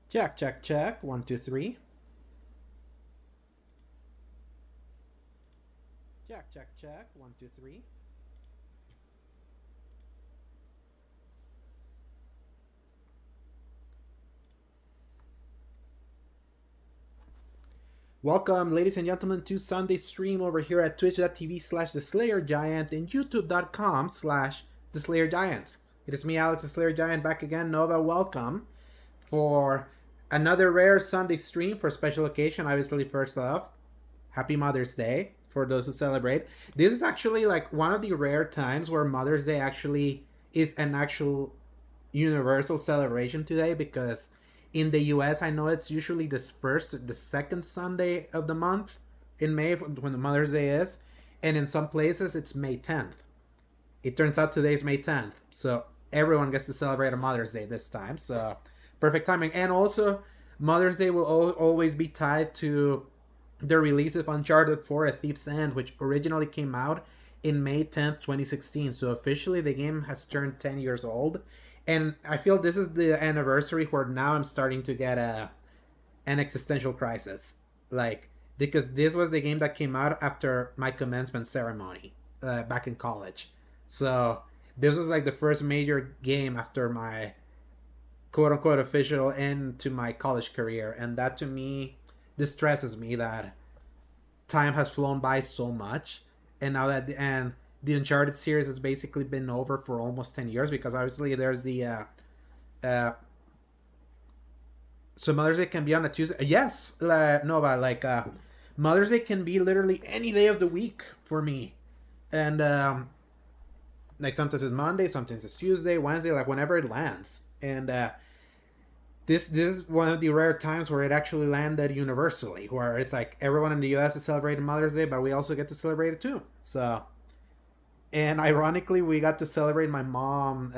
Check, check, check. One, two, three. Check, check, check. One, two, three. Welcome, ladies and gentlemen, to Sunday stream over here at twitch.tv slash the Slayer Giant and youtube.com slash the Slayer Giant. It is me, Alex the Slayer Giant, back again. Nova, welcome for another rare Sunday stream for a special occasion. Obviously, first off, happy Mother's Day for those who celebrate. This is actually like one of the rare times where Mother's Day actually is an actual universal celebration today, because in the US I know it's usually the second Sunday of the month in May when the Mother's Day is, and in some places it's May 10th. It turns out today's May 10th, so everyone gets to celebrate a Mother's Day this time. So perfect timing. And also Mother's Day will always be tied to the release of Uncharted 4: A Thief's End, which originally came out in May 10th, 2016. So officially the game has turned 10 years old. And I feel this is the anniversary where now I'm starting to get an existential crisis. Like, because this was the game that came out after my commencement ceremony back in college. So this was like the first major game after my quote unquote official end to my college career. And that to me distresses me that time has flown by so much. And now that the Uncharted series has basically been over for almost 10 years, because obviously there's the uh so Mother's Day can be on a Tuesday. Yes, no, but like Mother's Day can be literally any day of the week for me. And like sometimes it's Monday, sometimes it's Tuesday, Wednesday, like whenever it lands. And this is one of the rare times where it actually landed universally, where it's like everyone in the US is celebrating Mother's Day, but we also get to celebrate it too. So, and ironically, we got to celebrate my mom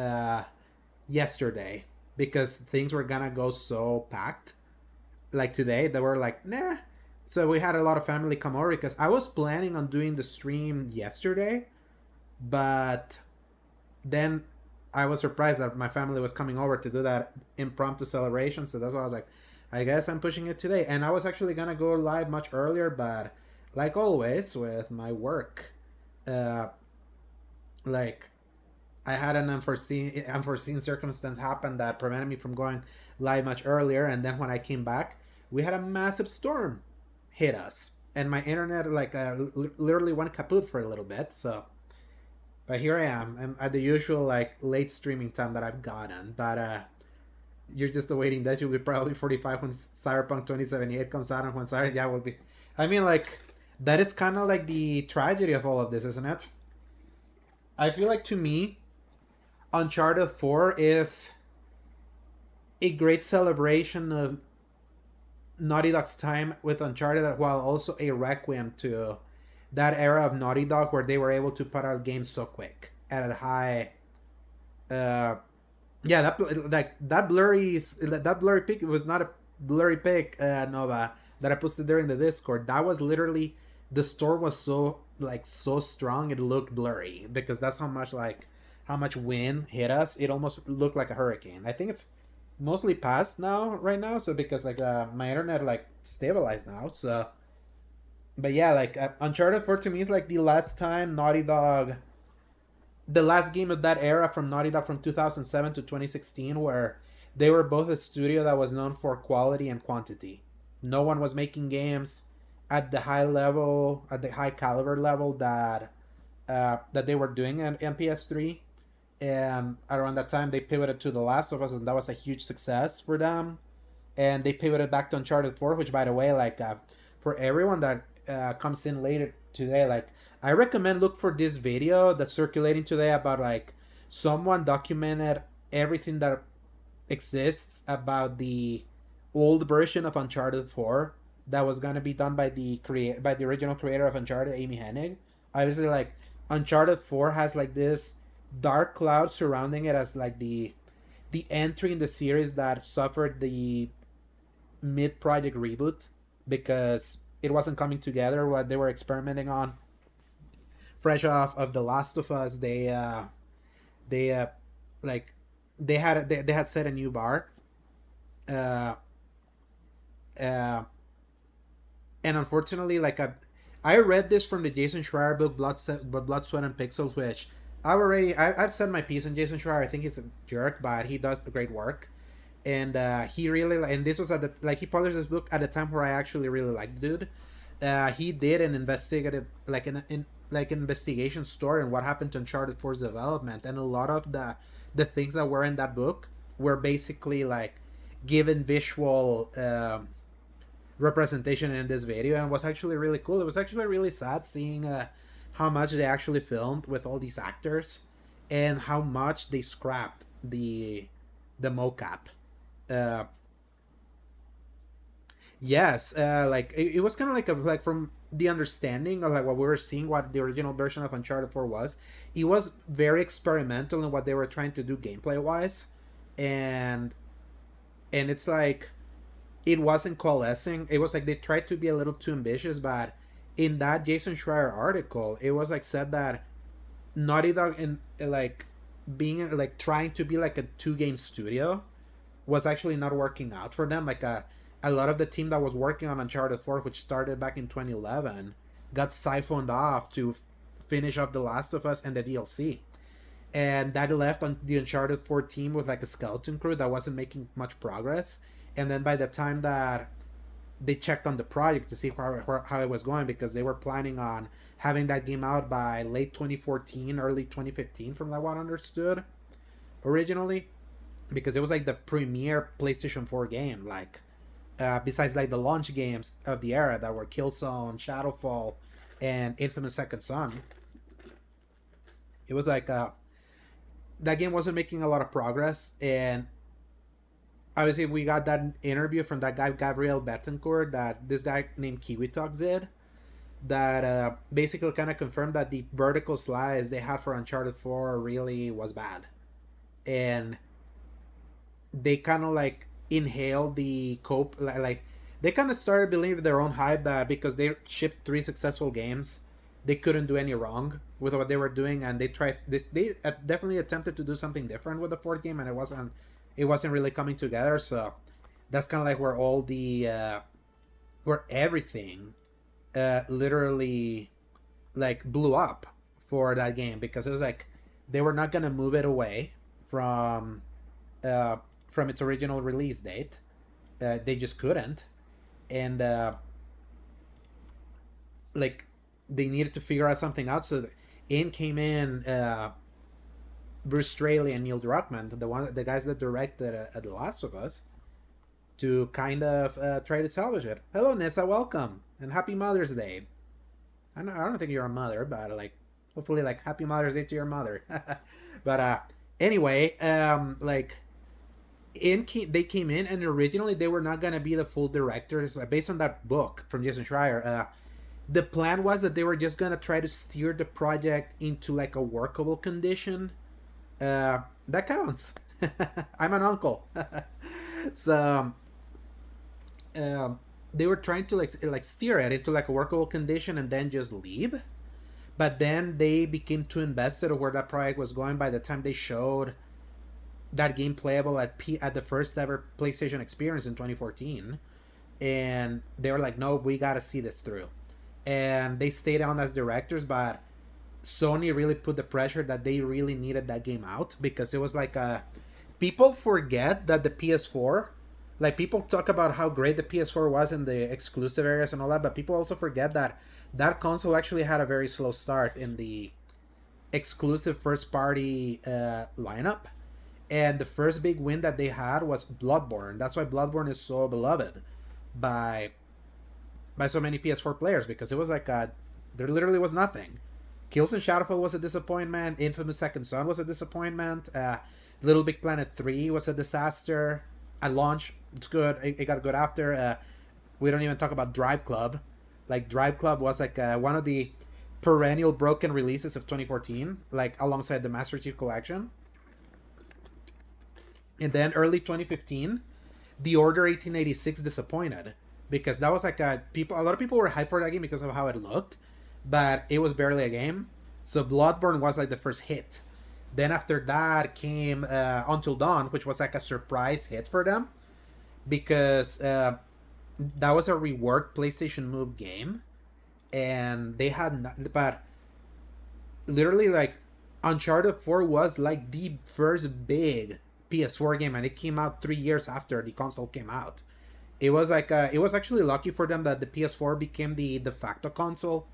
yesterday, because things were gonna go so packed. Like today, they were like, nah. So we had a lot of family come over, because I was planning on doing the stream yesterday, but then I was surprised that my family was coming over to do that impromptu celebration. So that's why I was like, I guess I'm pushing it today. And I was actually gonna go live much earlier, but like always with my work, uh, like I had an unforeseen circumstance happen that prevented me from going live much earlier. And then when I came back, we had a massive storm hit us, and my internet like literally went kaput for a little bit. So but here I am. I'm at the usual like late streaming time that I've gotten. But you're just awaiting that. You'll be probably 45 when Cyberpunk 2078 comes out, and when Cyber, yeah, will be. I mean, like that is kind of like the tragedy of all of this, isn't it? I feel like to me, Uncharted 4 is a great celebration of Naughty Dog's time with Uncharted, while also a requiem to that era of Naughty Dog where they were able to put out games so quick at a high. Uh, yeah, that blurry pic was not a blurry pic, Nova, that I posted there in the Discord. That was literally the storm was so like so strong it looked blurry, because that's how much wind hit us. It almost looked like a hurricane. I think it's mostly past now right now, so because like my internet like stabilized now. So but yeah, like Uncharted 4 to me is like the last time Naughty Dog, the last game of that era from Naughty Dog from 2007 to 2016, where they were both a studio that was known for quality and quantity. No one was making games at the high level, at the high caliber level that they were doing at PS3. And around that time, they pivoted to The Last of Us, and that was a huge success for them. And they pivoted back to Uncharted 4, which, by the way, like for everyone that comes in later today, like I recommend look for this video that's circulating today about like someone documented everything that exists about the old version of Uncharted 4 that was gonna be done by the original creator of Uncharted, Amy Hennig. Obviously, like Uncharted 4 has like this dark cloud surrounding it as like the entry in the series that suffered the mid project reboot, because it wasn't coming together what they were experimenting on. Fresh off of The Last of Us, they like they had set a new bar, uh, and unfortunately, I read this from the Jason Schreier book, Blood, Sweat, and Pixels, which I've said my piece on Jason Schreier. I think he's a jerk, but he does great work, and he really and this was at the he published this book at a time where I actually really liked the dude. He did an investigative investigation story on what happened to Uncharted 4's development, and a lot of the things that were in that book were basically given visual representation in this video, and it was actually really cool. It was actually really sad seeing how much they actually filmed with all these actors and how much they scrapped the mocap. uh yes, it was kind of like from the understanding of what we were seeing, what the original version of Uncharted 4 was. It was very experimental in what they were trying to do gameplay wise, and it's it wasn't coalescing. It was they tried to be a little too ambitious, but in that Jason Schreier article, it was said that Naughty Dog in being trying to be a two game studio was actually not working out for them. A lot of the team that was working on Uncharted 4, which started back in 2011, got siphoned off to finish up The Last of Us and the DLC. And that left on the Uncharted 4 team with a skeleton crew that wasn't making much progress. And then by the time that they checked on the project to see how it was going, because they were planning on having that game out by late 2014, early 2015, from what I understood originally, because it was the premier PlayStation 4 game, besides the launch games of the era that were Killzone, Shadowfall, and Infamous Second Son. It was that game wasn't making a lot of progress, and obviously we got that interview from that guy Gabriel Betancourt that this guy named Kiwi Talks did, that basically kind of confirmed that the vertical slice they had for Uncharted 4 really was bad, and they kind of inhaled the cope, they kind of started believing their own hype that because they shipped 3 successful games, they couldn't do any wrong with what they were doing, and they tried this. They definitely attempted to do something different with the fourth game, and it wasn't really coming together. So that's kind of where all the where everything literally blew up for that game, because it was they were not gonna move it away from its original release date. They just couldn't, and they needed to figure out something out. So in came in Bruce Straley and Neil Druckmann, the guys that directed The Last of Us, to kind of try to salvage it. Hello, Nessa, welcome, and happy Mother's Day. I don't think you're a mother, but hopefully happy Mother's Day to your mother. But anyway, they came in, and originally they were not gonna be the full directors based on that book from Jason Schreier. The plan was that they were just gonna try to steer the project into a workable condition. That counts. I'm an uncle. So they were trying to steer it into a workable condition and then just leave. But then they became too invested in where that project was going by the time they showed that game playable at the first ever PlayStation experience in 2014, and they were no, we gotta see this through. And they stayed on as directors, but Sony really put the pressure that they really needed that game out, because it was people forget that the PS4, people talk about how great the PS4 was in the exclusive areas and all that, but people also forget that that console actually had a very slow start in the exclusive first party lineup. And the first big win that they had was Bloodborne. That's why Bloodborne is so beloved by so many PS4 players, because it was there literally was nothing. Killzone Shadowfall was a disappointment. Infamous Second Son was a disappointment. Little Big Planet 3 was a disaster. At launch, it's good. It got good after. We don't even talk about Drive Club. Drive Club was one of the perennial broken releases of 2014, alongside the Master Chief Collection. And then early 2015, The Order 1886 disappointed, because that was a lot of people were hyped for that game because of how it looked, but it was barely a game. So Bloodborne was the first hit. Then after that came Until Dawn, which was a surprise hit for them, because that was a reworked PlayStation Move game, and they had not, but literally like Uncharted 4 was like the first big PS4 game, and it came out 3 years after the console came out. It was like it was actually lucky for them that the PS4 became the de facto console,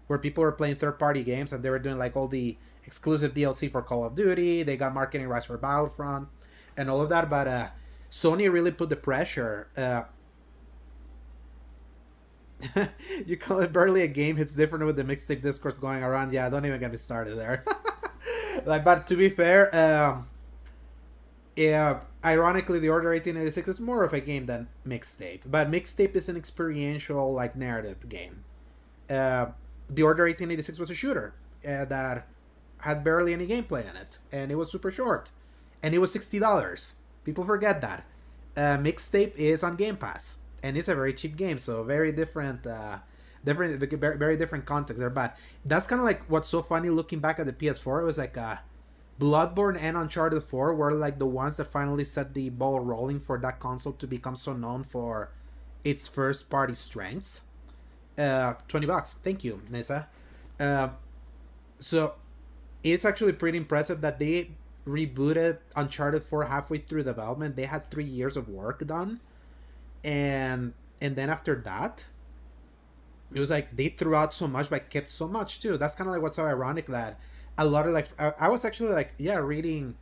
where people were playing third party games and they were doing like all the exclusive DLC for Call of Duty. They got marketing rights for Battlefront and all of that. But Sony really put the pressure. You call it barely a game. It's different with the mixtape discourse going around. Yeah, don't even get me started there. Like, but to be fair, yeah, ironically, the Order 1886 is more of a game than mixtape. But mixtape is an experiential, like, narrative game. Uh, the Order 1886 was a shooter that had barely any gameplay in it, and it was super short, and it was $60. People forget that. Mixtape is on Game Pass, and it's a very cheap game, so very different, very different context there. But that's kind of like what's so funny looking back at the PS4. It was like Bloodborne and Uncharted 4 were like the ones that finally set the ball rolling for that console to become so known for its first party strengths. $20. Thank you, Nessa. Uh, so it's actually pretty impressive that they rebooted Uncharted 4 halfway through development. They had 3 years of work done, and then after that, it was like they threw out so much but kept so much too. That's kind of like what's so ironic that a lot of like I was actually like yeah reading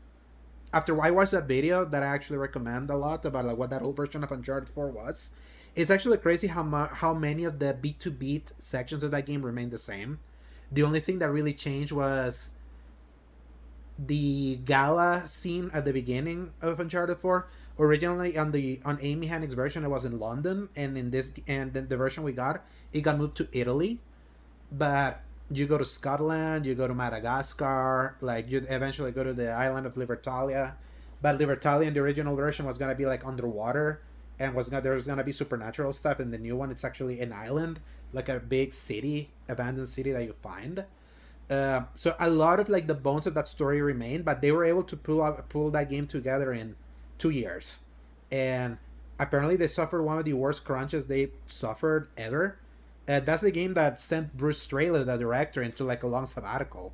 after I watched that video that I actually recommend a lot about like what that old version of Uncharted 4 was. It's actually crazy how many of the beat to beat sections of that game remain the same. The only thing that really changed was the gala scene at the beginning of Uncharted 4. Originally on Amy Hennig's version, it was in London, and in this and then the version we got, it got moved to Italy. But you go to Scotland, you go to Madagascar, like you eventually go to the island of Libertalia. But Libertalia in the original version was gonna be like underwater, and there was gonna be supernatural stuff. In the new one, it's actually an island, like a big city, abandoned city that you find. So a lot of like the bones of that story remain, but they were able to pull that game together in 2 years, and apparently they suffered one of the worst crunches they suffered ever. That's the game that sent Bruce Straley, the director, into like a long sabbatical,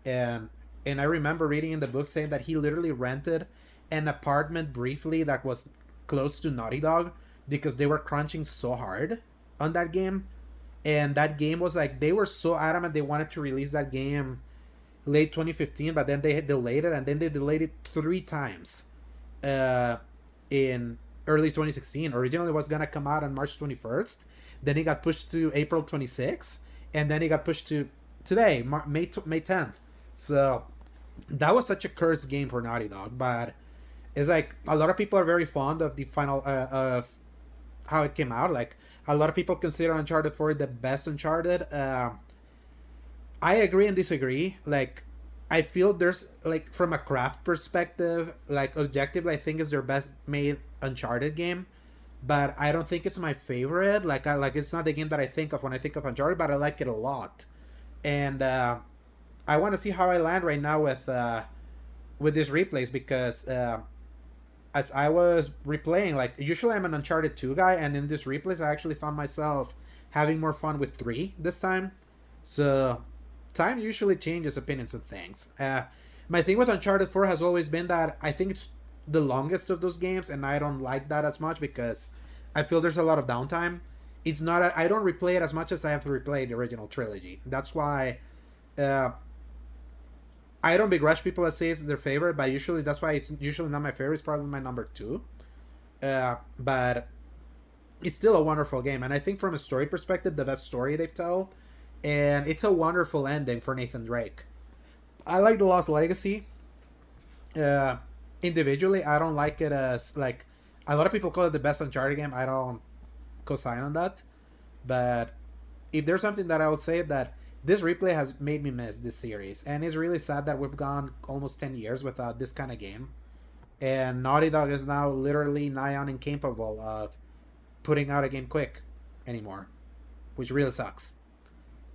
and I remember reading in the book saying that he literally rented an apartment briefly that was close to Naughty Dog because they were crunching so hard on that game, and that game was like they were so adamant they wanted to release that game late 2015, but then they had delayed it, and then they delayed it 3 times uh, in early 2016. Originally, it was gonna come out on March 21st. Then it got pushed to April 26th, and then it got pushed to today, May 10th. So that was such a cursed game for Naughty Dog. But it's like a lot of people are very fond of the final of how it came out. Like a lot of people consider Uncharted 4 the best Uncharted. I agree and disagree. Like I feel there's like from a craft perspective, like objectively, I think it's their best made Uncharted game. But I don't think it's my favorite. Like it's not the game that I think of when I think of Uncharted, but I like it a lot. And I want to see how I land right now with these replays because as I was replaying, like usually I'm an Uncharted 2 guy, and in this replays I actually found myself having more fun with 3 this time. So time usually changes opinions of things. My thing with Uncharted 4 has always been that I think it's the longest of those games, and I don't like that as much because I feel there's a lot of downtime. It's not I don't replay it as much as I have to replay the original trilogy. That's why uh, I don't begrudge people that say it's their favorite, but usually that's why it's usually not my favorite. It's probably my number 2. But it's still a wonderful game, and I think from a story perspective, the best story they've told, and it's a wonderful ending for Nathan Drake. I like the Lost Legacy. Uh, Individually, I don't like it as like a lot of people call it the best Uncharted game. I don't co-sign on that, but if there's something that I would say that this replay has made me miss this series, and it's really sad that we've gone almost 10 years without this kind of game, and Naughty Dog is now literally nigh on incapable of putting out a game quick anymore, which really sucks.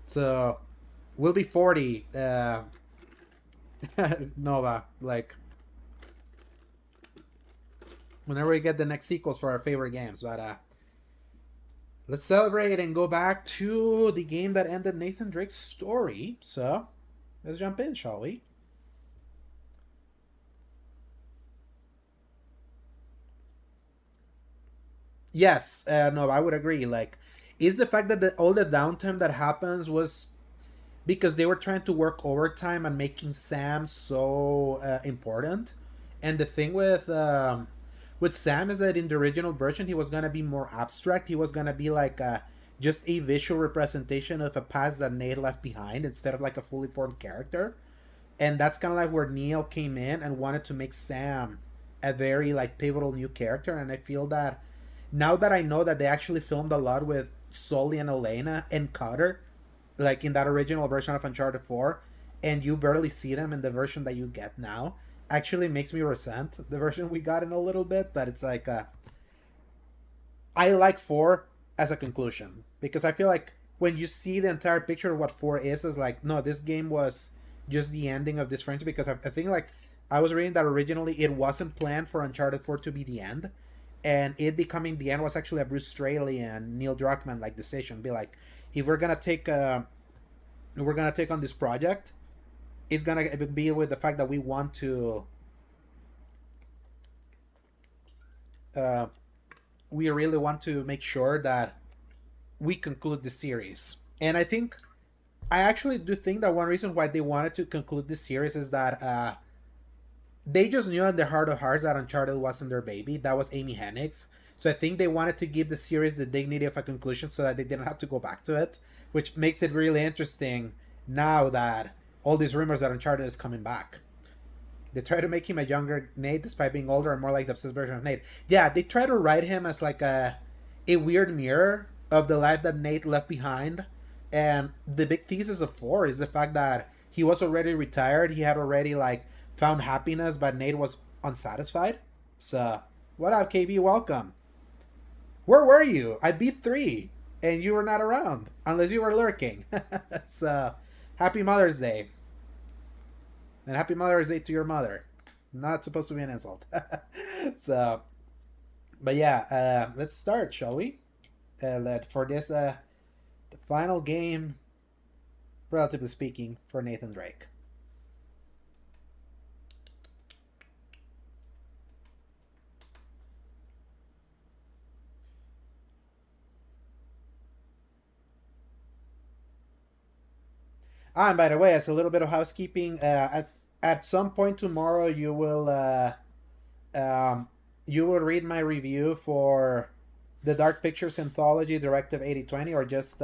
So we'll be 40 Nova, like whenever we get the next sequels for our favorite games. But Let's celebrate and go back to the game that ended Nathan Drake's story. So, let's jump in, shall we? Yes, no, I would agree. Like, is the fact that all the downtime that happens was because they were trying to work overtime and making Sam so important. And the thing with Sam is that in the original version he was gonna be more abstract. He was gonna be like just a visual representation of a past that Nate left behind instead of like a fully formed character. And that's kind of like where Neil came in and wanted to make Sam a very like pivotal new character. And I feel that now that I know that they actually filmed a lot with Sully and Elena and Cutter, like in that original version of Uncharted 4, and you barely see them in the version that you get now, actually makes me resent the version we got in a little bit. But it's like, I like 4 as a conclusion because I feel like when you see the entire picture of what 4 is like, no, this game was just the ending of this franchise because I think like I was reading that originally it wasn't planned for Uncharted 4 to be the end, and it becoming the end was actually a Bruce Straley and Neil Druckmann like decision. Be like, if we're gonna take on this project, it's gonna be with the fact that we want to uh, we really want to make sure that we conclude the series. And I think I actually do think that one reason why they wanted to conclude this series is that they just knew in their heart of hearts that Uncharted wasn't their baby. That was Amy Hennig's. So I think they wanted to give the series the dignity of a conclusion so that they didn't have to go back to it, which makes it really interesting now that all these rumors that Uncharted is coming back. They try to make him a younger Nate despite being older and more like the obsessed version of Nate. Yeah, they try to write him as like a weird mirror of the life that Nate left behind. And the big thesis of 4 is the fact that he was already retired. He had already like found happiness, but Nate was unsatisfied. So, what up, KB? Welcome. Where were you? I beat 3 and you were not around unless you were lurking. So, happy Mother's Day. And happy Mother's Day to your mother. Not supposed to be an insult. So, but yeah, let's start, shall we? For this, the final game, relatively speaking, for Nathan Drake. Ah, and by the way, as a little bit of housekeeping, at some point tomorrow um, you will read my review for the Dark Pictures Anthology Directive 8020, or just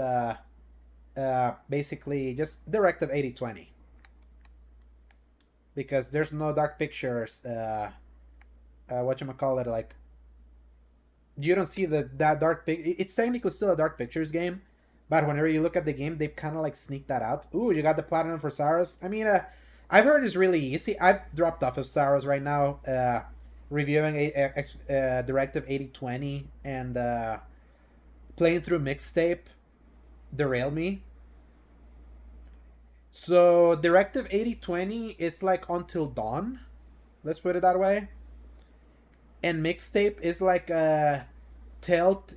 basically just Directive 8020, because there's no Dark Pictures. What you call it? Like, you don't see that dark pic. It's technically still a Dark Pictures game, but whenever you look at the game, they've kind of like sneaked that out. Ooh, you got the platinum for Saros. I mean, I've heard it's really easy. I've dropped off of Saros right now, reviewing Directive 8020 and playing through Mixtape derailed me. So Directive 8020 is like Until Dawn, let's put it that way, and Mixtape is like a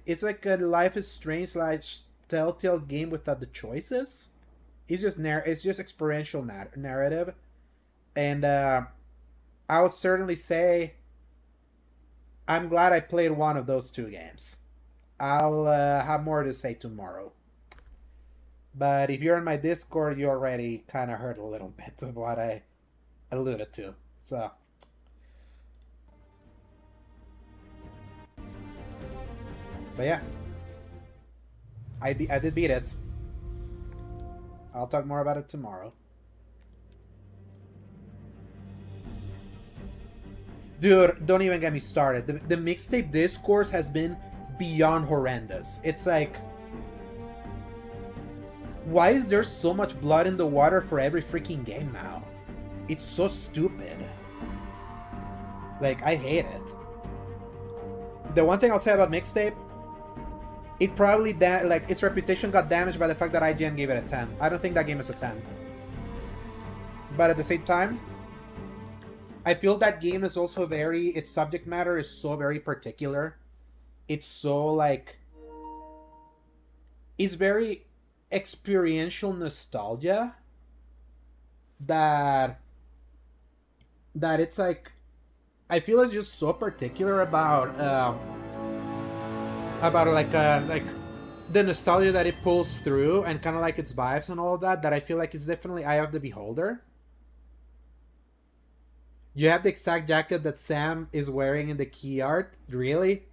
it's like a Life is Strange like Telltale game without the choices. It's just experiential narrative, and I would certainly say I'm glad I played one of those 2 games. I'll have more to say tomorrow. But if you're in my Discord, you already kind of heard a little bit of what I alluded to. So, but yeah, I did beat it. I'll talk more about it tomorrow. Dude, don't even get me started. The mixtape discourse has been beyond horrendous. It's like, why is there so much blood in the water for every freaking game now? It's so stupid. Like, I hate it. The one thing I'll say about Mixtape, it probably like its reputation got damaged by the fact that IGN gave it a 10. I don't think that game is a 10. But at the same time, I feel that game is also its subject matter is so very particular. It's so like it's very experiential nostalgia that it's like I feel it's just so particular about like the nostalgia that it pulls through and kind of like its vibes and all of that, that I feel like it's definitely eye of the beholder. You have the exact jacket that Sam is wearing in the key art. Really?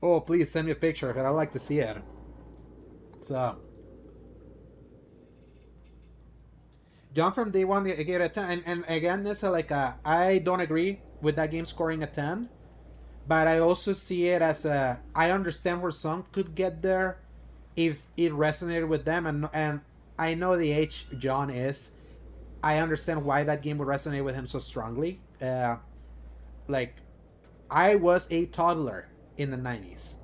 Oh, please send me a picture of it. I'd like to see it. So, John from day one gave it a 10. And again, this like I don't agree with that game scoring a 10, but I also see it as a I understand where some could get there if it resonated with them, and I know the age John is. I understand why that game would resonate with him so strongly. Like I was a toddler in the 90s.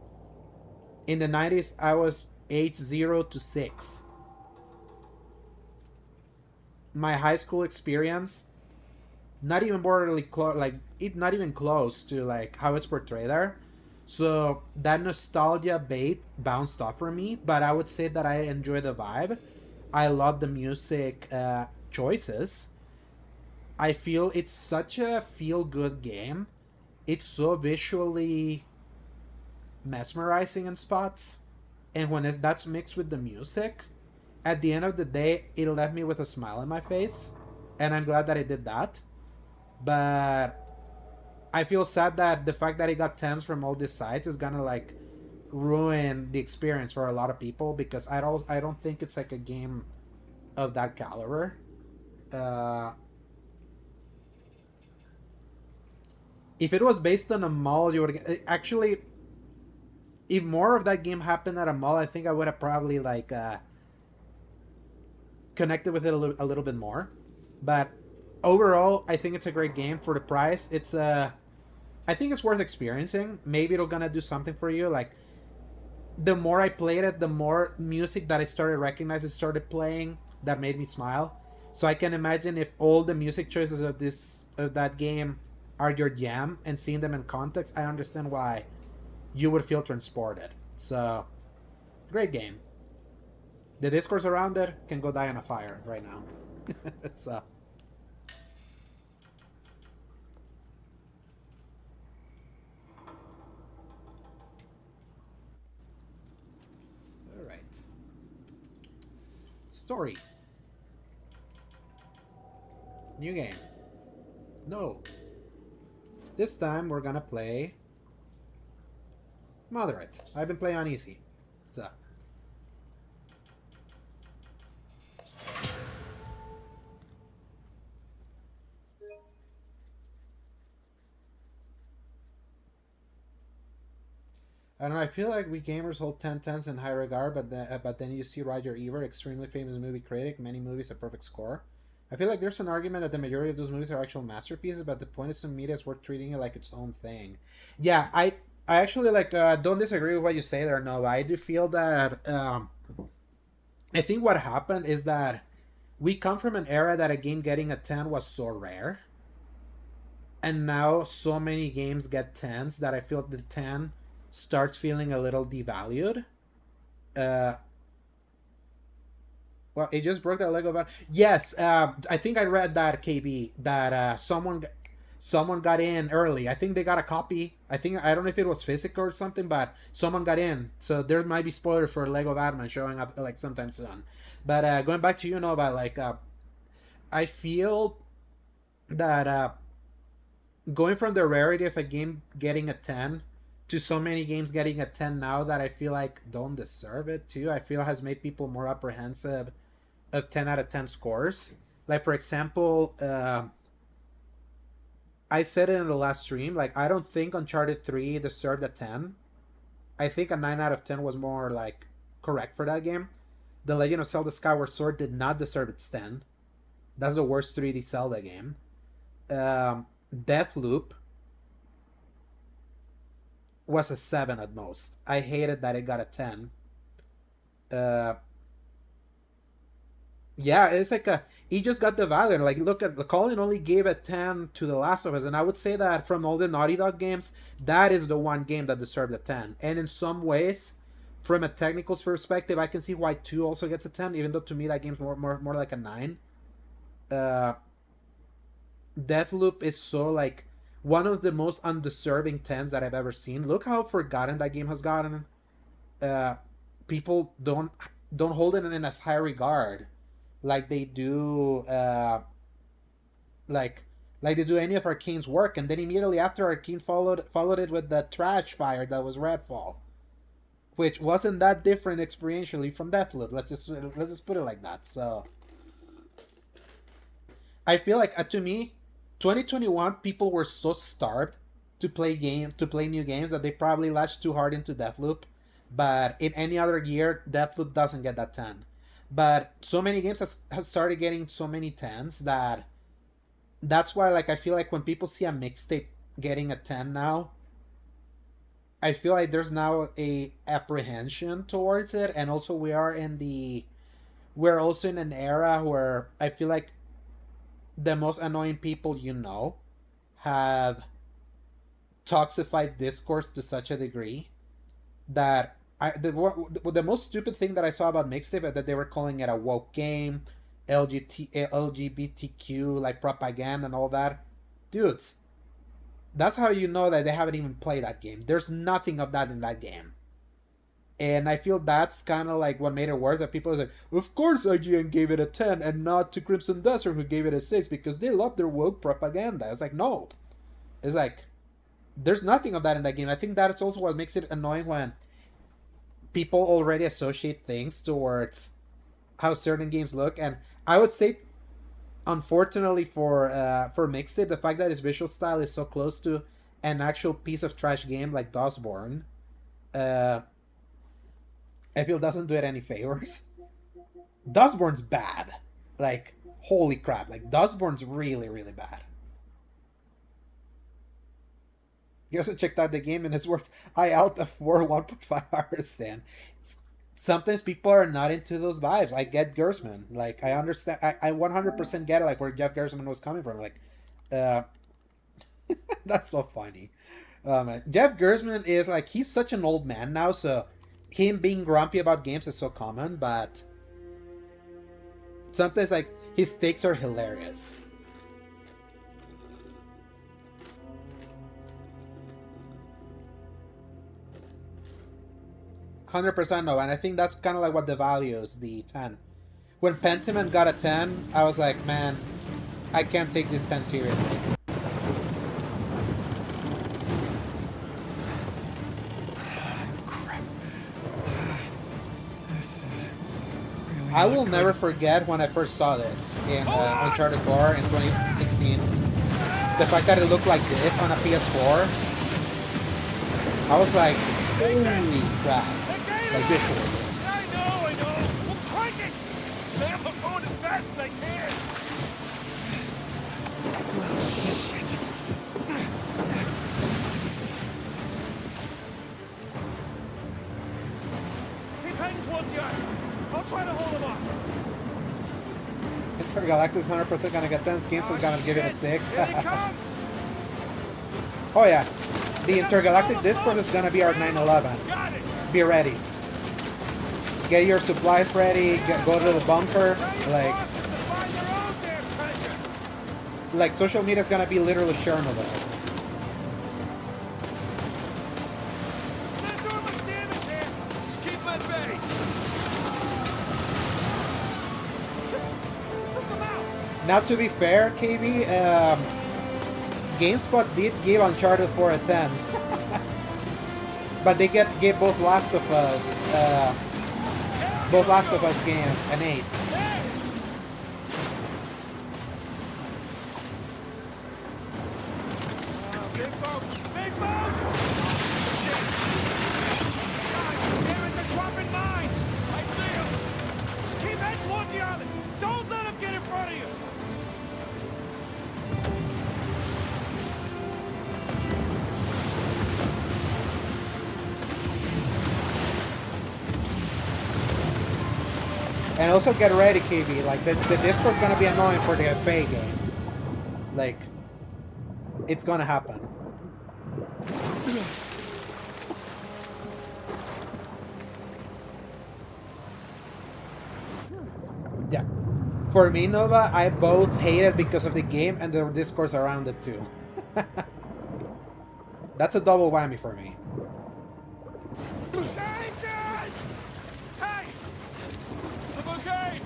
In the 90s, I was age 0 to 6. My high school experience, not even borderly close, like it not even close to like how it's portrayed there. So that nostalgia bait bounced off for me, but I would say that I enjoy the vibe. I love the music choices. I feel it's such a feel good game. It's so visually mesmerizing in spots, and when that's mixed with the music, at the end of the day, it left me with a smile on my face, and I'm glad that it did that. But I feel sad that the fact that it got tens from all these sites is gonna like ruin the experience for a lot of people, because I don't think it's like a game of that caliber. Uh, if it was based on a mall, you would actually. If more of that game happened at a mall, I think I would have probably like connected with it a little bit more. But overall, I think it's a great game for the price. I think it's worth experiencing. Maybe it'll gonna do something for you. Like the more I played it, the more music that I started recognizing started playing that made me smile. So I can imagine if all the music choices of that game are your jam, and seeing them in context, I understand why you would feel transported. So great game. The discourse around it can go die on a fire right now. So all right. Story. New game. No. This time we're gonna play moderate. I've been playing on easy. So I don't know. I feel like we gamers hold 10/10s in high regard, but then you see Roger Ebert, extremely famous movie critic, many movies a perfect score. I feel like there's an argument that the majority of those movies are actual masterpieces, but the point is some media is worth treating it like its own thing. Yeah, I actually like don't disagree with what you say there. No, I do feel that I think what happened is that we come from an era that a game getting a 10 was so rare, and now so many games get 10s that I feel the 10 starts feeling a little devalued. Uh, well, it just broke that Lego van. Yes, I think I read that KB that someone got in early. I think they got a copy. I don't know if it was physical or something, but someone got in. So there might be spoilers for Lego Batman showing up like sometime soon. But going back to Nova, like I feel that going from the rarity of a game getting a 10 to so many games getting a 10 now that I feel like don't deserve it too, I feel has made people more apprehensive of 10 out of 10 scores. Like, for example, I said it in the last stream, like, I don't think Uncharted 3 deserved a 10. I think a 9 out of 10 was more, like, correct for that game. The Legend of Zelda Skyward Sword did not deserve its 10. That's the worst 3D Zelda game. Deathloop was a 7 at most. I hated that it got a 10. Uh, yeah, it's like he just got the value. Like, look at the Colin only gave a 10 to The Last of Us, and I would say that from all the Naughty Dog games, that is the one game that deserved a 10. And in some ways, from a technical perspective, I can see why 2 also gets a 10, even though to me that game's more like a 9. Uh, Deathloop is so like one of the most undeserving 10s that I've ever seen. Look how forgotten that game has gotten. Uh, People don't hold it in as high regard like they do like like they do any of Arcane's work, and then immediately after Arcane followed it with the trash fire that was Redfall, which wasn't that different experientially from Deathloop. Let's just put it like that. So I feel like to me, 2021 people were so starved to play new games that they probably latched too hard into Deathloop. But in any other year, Deathloop doesn't get that 10. But so many games has started getting so many 10s that that's why like I feel like when people see a mixtape getting a 10 now, I feel like there's now a apprehension towards it, and also we're also in an era where I feel like the most annoying people have toxified discourse to such a degree that the most stupid thing that I saw about mixtape is that they were calling it a woke game, LGBTQ like propaganda and all that. Dudes, that's how you know that they haven't even played that game. There's nothing of that in that game. And I feel that's kind of like what made it worse. That people was like, of course IGN gave it a 10 and not to Crimson Desert who gave it a 6 because they love their woke propaganda. It's like, no. It's like, there's nothing of that in that game. I think that's also what makes it annoying when people already associate things towards how certain games look. And I would say, unfortunately for Mixtape, the fact that his visual style is so close to an actual piece of trash game like Dustborn, I feel doesn't do it any favors. Dustborn's bad. Like, holy crap. Like, Dustborn's really, really bad. He also checked out the game and his words, I out the 1.5 hours stand. Sometimes people are not into those vibes. I get Gersman. Like, I understand. I 100% get it, like, where Jeff Gersman was coming from. Like, that's so funny. Jeff Gersman is, like, he's such an old man now, so him being grumpy about games is so common, but sometimes, like, his takes are hilarious. $100% no, and I think that's kind of like what devalues the 10. When Pentiment got a 10, I was like, man, I can't take this 10 seriously. Crap. This is really I will never forget when I first saw this in Uncharted 4 in 2016. The fact that it looked like this on a PS4, I was like, holy crap. Like this one. I know. Well, crank it! Man, I'm going as fast as I can. Keep heading towards the island. I'll try to hold him off. Intergalactic's 100% gonna get 10. Games is gonna give it a 6. Here he comes. Oh yeah. The Intergalactic Discord is gonna be our 9/11. Got it. Be ready. Get your supplies ready. Go to the bunker. Like social media is gonna be literally Chernobyl. Not doing much damage here. Just keep him at bay. Took him out. Now, to be fair, KB, GameSpot did give Uncharted 4 a 10. But they gave both Last of Us games an 8. Big boat! Big boat! God damn it, they're dropping mines! I see them! Just keep heading towards the island! Don't let them get in front of you! And also get ready, KB. Like, the Discord's gonna be annoying for the FA game. Like, it's gonna happen. Yeah. For me, Nova, I both hate it because of the game and the discourse around it too. That's a double whammy for me. Nathan! Hey! I'm okay!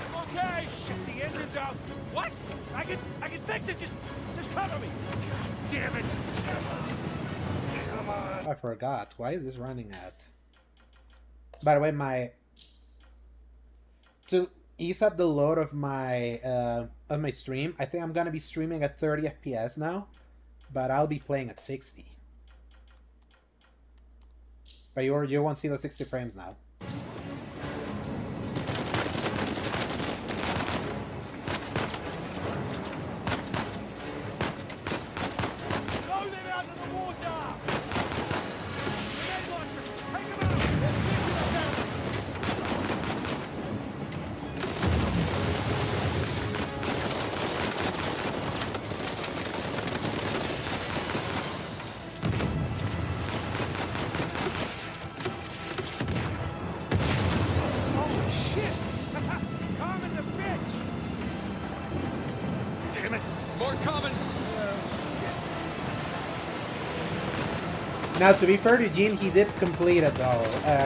I'm okay! Shit, the engine's out. What? I can fix it. Just cover me. God damn it! Come on. I forgot. Why is this running at? By the way, to ease up the load of my stream, I think I'm gonna be streaming at 30 FPS now, but I'll be playing at 60. But you won't see the 60 frames now. Throw them out of the water! Grenade launcher! Take them out! Let's get to the center! Holy shit! Carmen the bitch! Damn it! More coming! Now, to be fair to Gene, he did complete it though,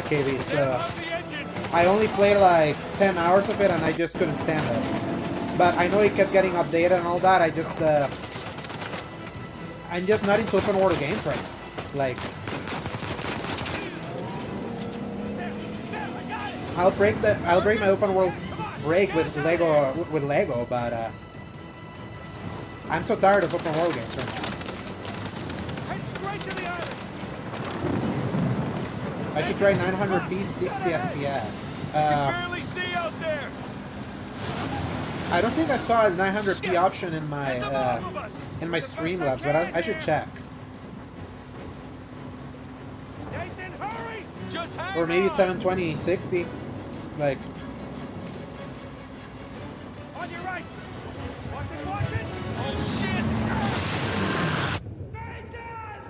KV, so Up the engine! I only played like 10 hours of it and I just couldn't stand it. But I know it kept getting updated and all that. I'm just not into open world games right now. Like, I'll break my open world break with Lego, but I'm so tired of open world games right now. Head straight to the island! I should try 900p 60 FPS. Barely see out there! I don't think I saw a 900p option in my Streamlabs, but I should check. Nathan, hurry! Just hang Or maybe on. 720 60. Like, On your right! Watch it, watch it! Oh shit! Nathan!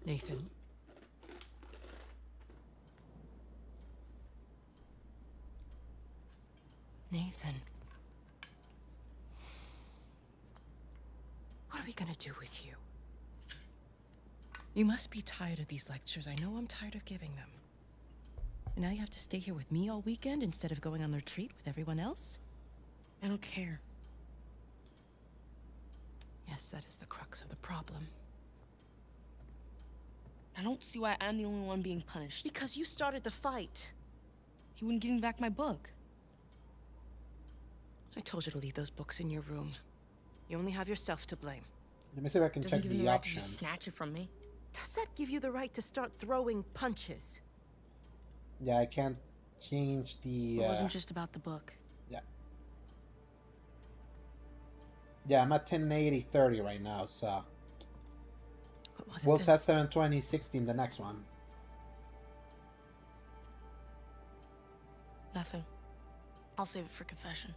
Nathan. Nathan. What are we gonna do with you? You must be tired of these lectures. I know I'm tired of giving them. And now you have to stay here with me all weekend instead of going on the retreat with everyone else? I don't care. Yes, that is the crux of the problem. I don't see why I'm the only one being punished. Because you started the fight. He wouldn't give me back my book. I told you to leave those books in your room. You only have yourself to blame. let me see if I can Doesn't check give him the the right to just options. snatch it from me. Does that give you the right to start throwing punches? Yeah, I can't change the. It wasn't just about the book. Yeah. Yeah, I'm at 1080 30 right now, so What was it we'll then? test 720 60 in the next one. Nothing. I'll save it for confession.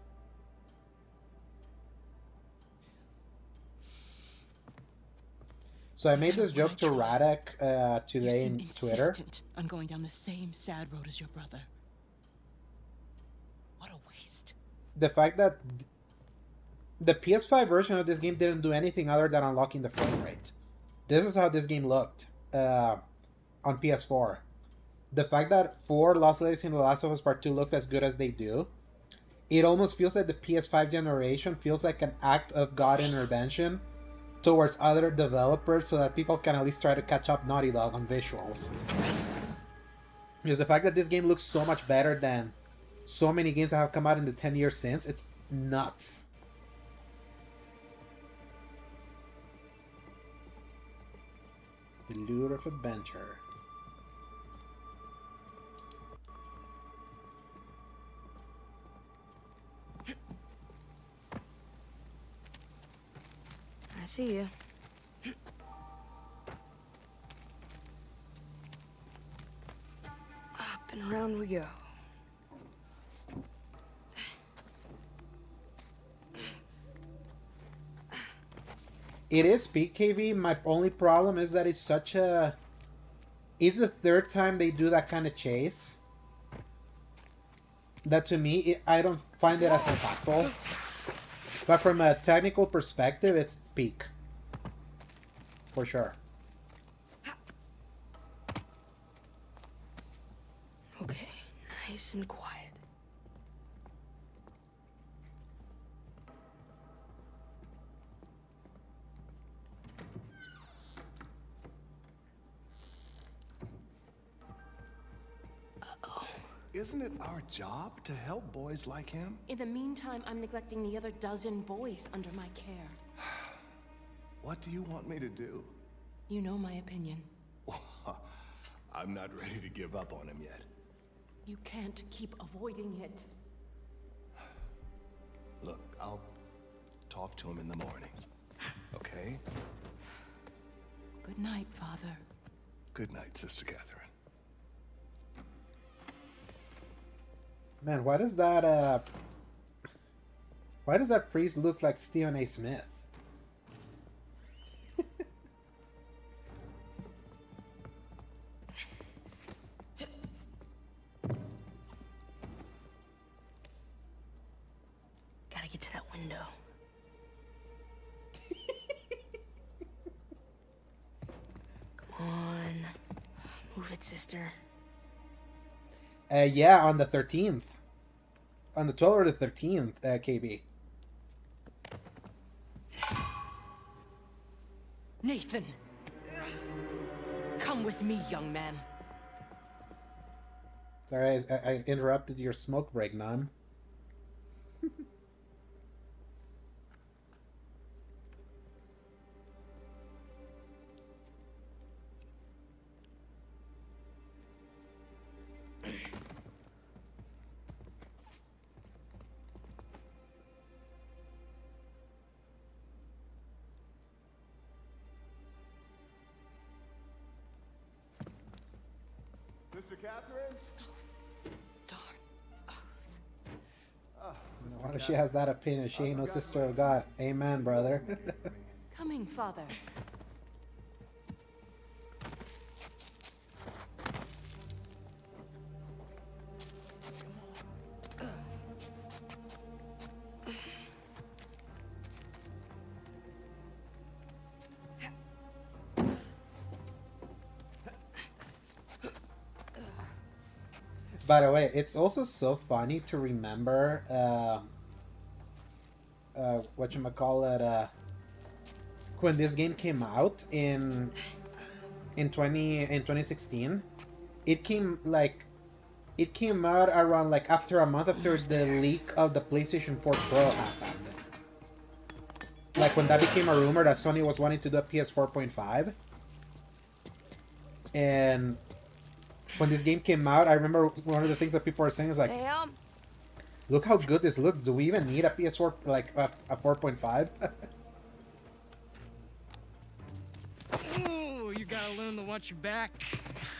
So I made matter this joke what to I try, Radek You today seem in Twitter. insistent on going down the same sad road as your brother. What a waste. The fact that the PS5 version of this game didn't do anything other than unlocking the frame rate. This is how this game looked on PS4. The fact that 4 Lost Legacy and The Last of Us Part 2 look as good as they do, it almost feels like the PS5 generation feels like an act of God intervention towards other developers so that people can at least try to catch up Naughty Dog on visuals. Because the fact that this game looks so much better than so many games that have come out in the 10 years since, it's nuts. The Lure of Adventure. I see you. Up and around we go. It is peak KV. My only problem is that It's the third time they do that kind of chase. That to me, I don't find it as impactful. But from a technical perspective, it's peak. For sure. Okay, nice and quiet. Isn't it our job to help boys like him? In the meantime, I'm neglecting the other dozen boys under my care. What do you want me to do? You know my opinion. I'm not ready to give up on him yet. You can't keep avoiding it. Look, I'll talk to him in the morning. Okay? Good night, Father. Good night, Sister Catherine. Man, why does that priest look like Stephen A. Smith? Gotta get to that window. Come on. Move it, sister. Yeah, on the 13th. On the 12th or the 13th, KB. Nathan! Come with me, young man. Sorry, I interrupted your smoke break, Nun. Sister Catherine? Darn. No wonder she has that opinion. She ain't no sister of God. Amen, brother. Coming, Father. By the way, it's also so funny to remember whatchamacallit, when this game came out in 2016. It came out around like after a month after the leak of the PlayStation 4 Pro happened. Like when that became a rumor that Sony was wanting to do a PS4.5. And when this game came out, I remember one of the things that people were saying is like, Sam? look how good this looks. Do we even need a PS4, like a 4.5? Ooh, you gotta learn to watch your back.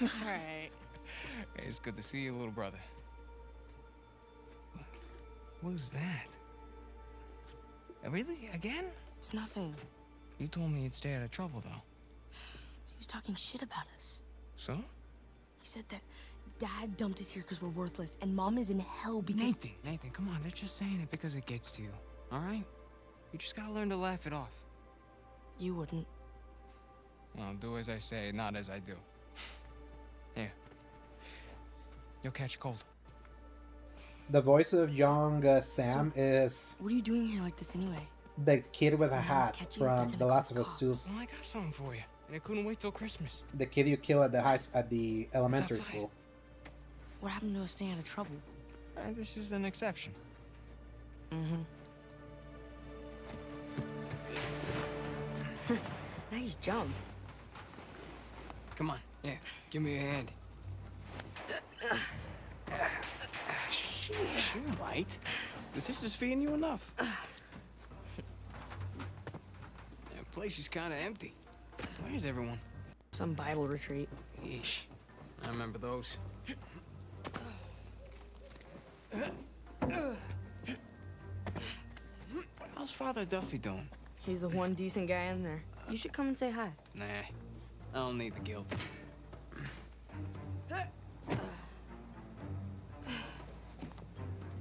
Alright. Hey, it's good to see you, little brother. What was that? Really? Again? It's nothing. You told me you'd stay out of trouble, though. He was talking shit about us. So? He said that Dad dumped us here because we're worthless, and Mom is in hell because... Nathan, come on. They're just saying it because it gets to you, all right? You just gotta learn to laugh it off. You wouldn't. Well, do as I say, not as I do. Here. You'll catch a cold. The voice of young Sam is What are you doing here like this anyway? the kid with a Mom's hat catching you, they're from gonna The call Last of the Us 2. cops. Well, I got something for you, and I couldn't wait till Christmas. The kid you kill at the elementary outside. school. What happened to us staying out of trouble? This is an exception. Mm-hmm. Nice jump. Come on, yeah, give me a hand. Sheesh, you're right. The sister's feeding you enough. The place is kind of empty. Where's everyone? Some Bible retreat. Yeesh, I remember those. How's Father Duffy doing? He's the one decent guy in there. You should come and say hi. Nah, I don't need the guilt.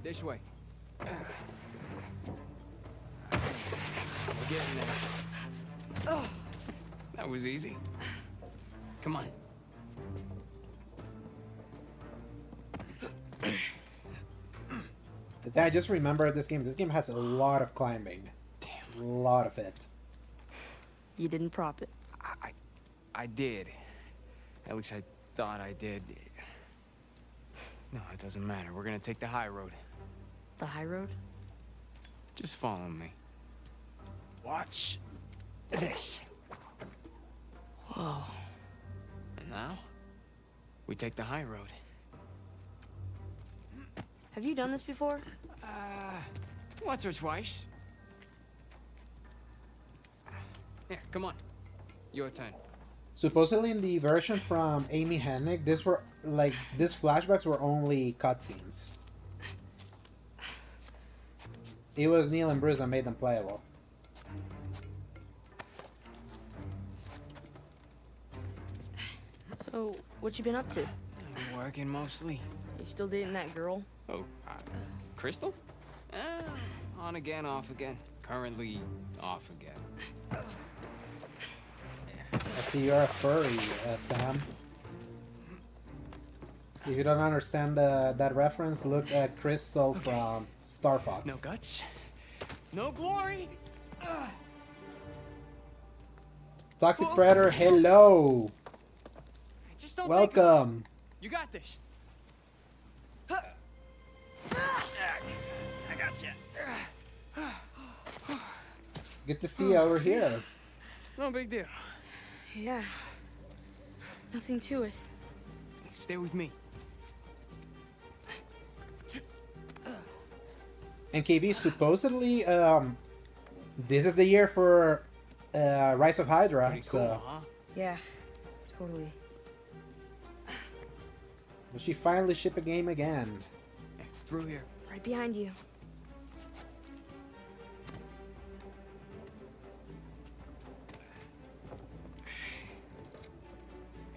This way. We're getting there. That was easy. Come on. I just remember this game. This game has a lot of climbing. Damn. A lot of it. You didn't prop it. I did. At least I thought I did. No, it doesn't matter. We're gonna take the high road. The high road? Just follow me. Watch this. Whoa. And now, we take the high road. Have you done this before? Once or twice. Here, come on. Your turn. Supposedly in the version from Amy Hennig, these flashbacks were only cutscenes. It was Neil and Bruce that made them playable. So, what you been up to? Working mostly. You still dating that girl? Oh, Crystal? On again, off again. Currently off again. I see you're a furry, Sam. If you don't understand that reference, look at Crystal from Star Fox. No guts, no glory. Toxic Predator, hello! I just don't Welcome! You got this. I got you. Good to see you over here. No big deal. Yeah. Nothing to it. Stay with me. And KB, supposedly, this is the year for Rise of Hydra, Pretty so cool, huh? Yeah, totally. will she finally ship a game again? Yeah, through here. Right behind you.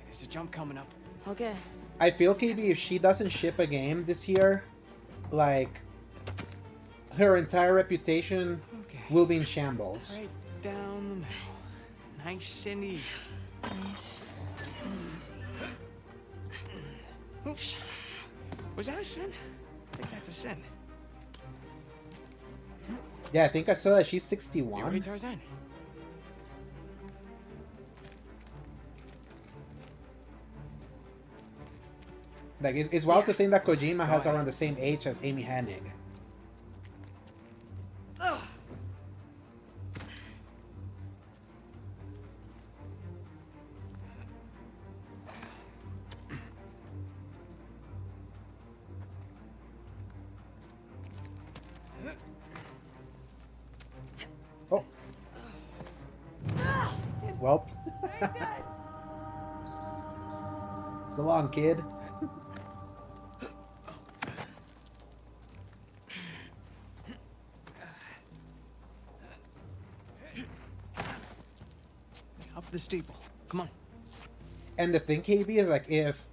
There's a jump coming up. Okay. I feel, KB, if she doesn't ship a game this year, like, her entire reputation Okay. will be in shambles. Right down the middle. Nice and easy. Nice and easy. Oops. Was that a sin? I think that's a sin. Yeah, I think I saw that she's You ready, 61. Tarzan? Like, it's wild to think that Kojima has ahead. around the same age as Amy Hennig. Oh. Welp. So long, kid. Up the steeple. Come on. And the thing, KB, is like if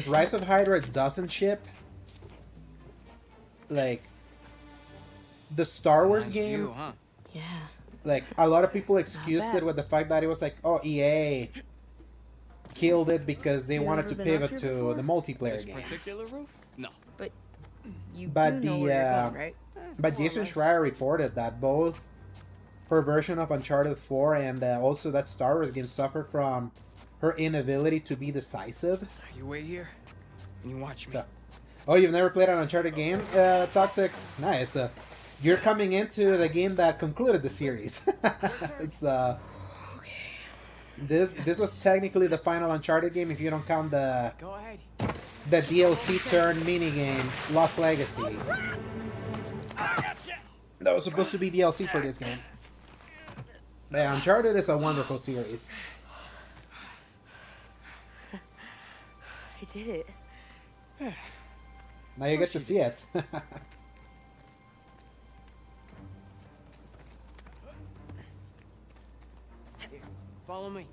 Rise of Hydra doesn't ship, like the Star Wars Nice game, view, huh? Yeah. like a lot of people excused bad. it with the fact that it was like, oh, EA killed it because they You wanted ever to been pivot up here to before? the multiplayer This games. particular roof? No. But you But do know the, where you're going, right? But Come on, Jason man. Schreier reported that both her version of Uncharted 4 and also that Star Wars game suffered from her inability to be decisive. You wait here, and you watch me. So, oh, you've never played an Uncharted game, Toxic? Nice. You're coming into the game that concluded the series. It's this was technically the final Uncharted game if you don't count the Go ahead. DLC turn minigame Lost Legacy. That was supposed to be DLC for this game. But yeah, Uncharted is a wonderful series. I did it. Now you get to see it. Here, follow me.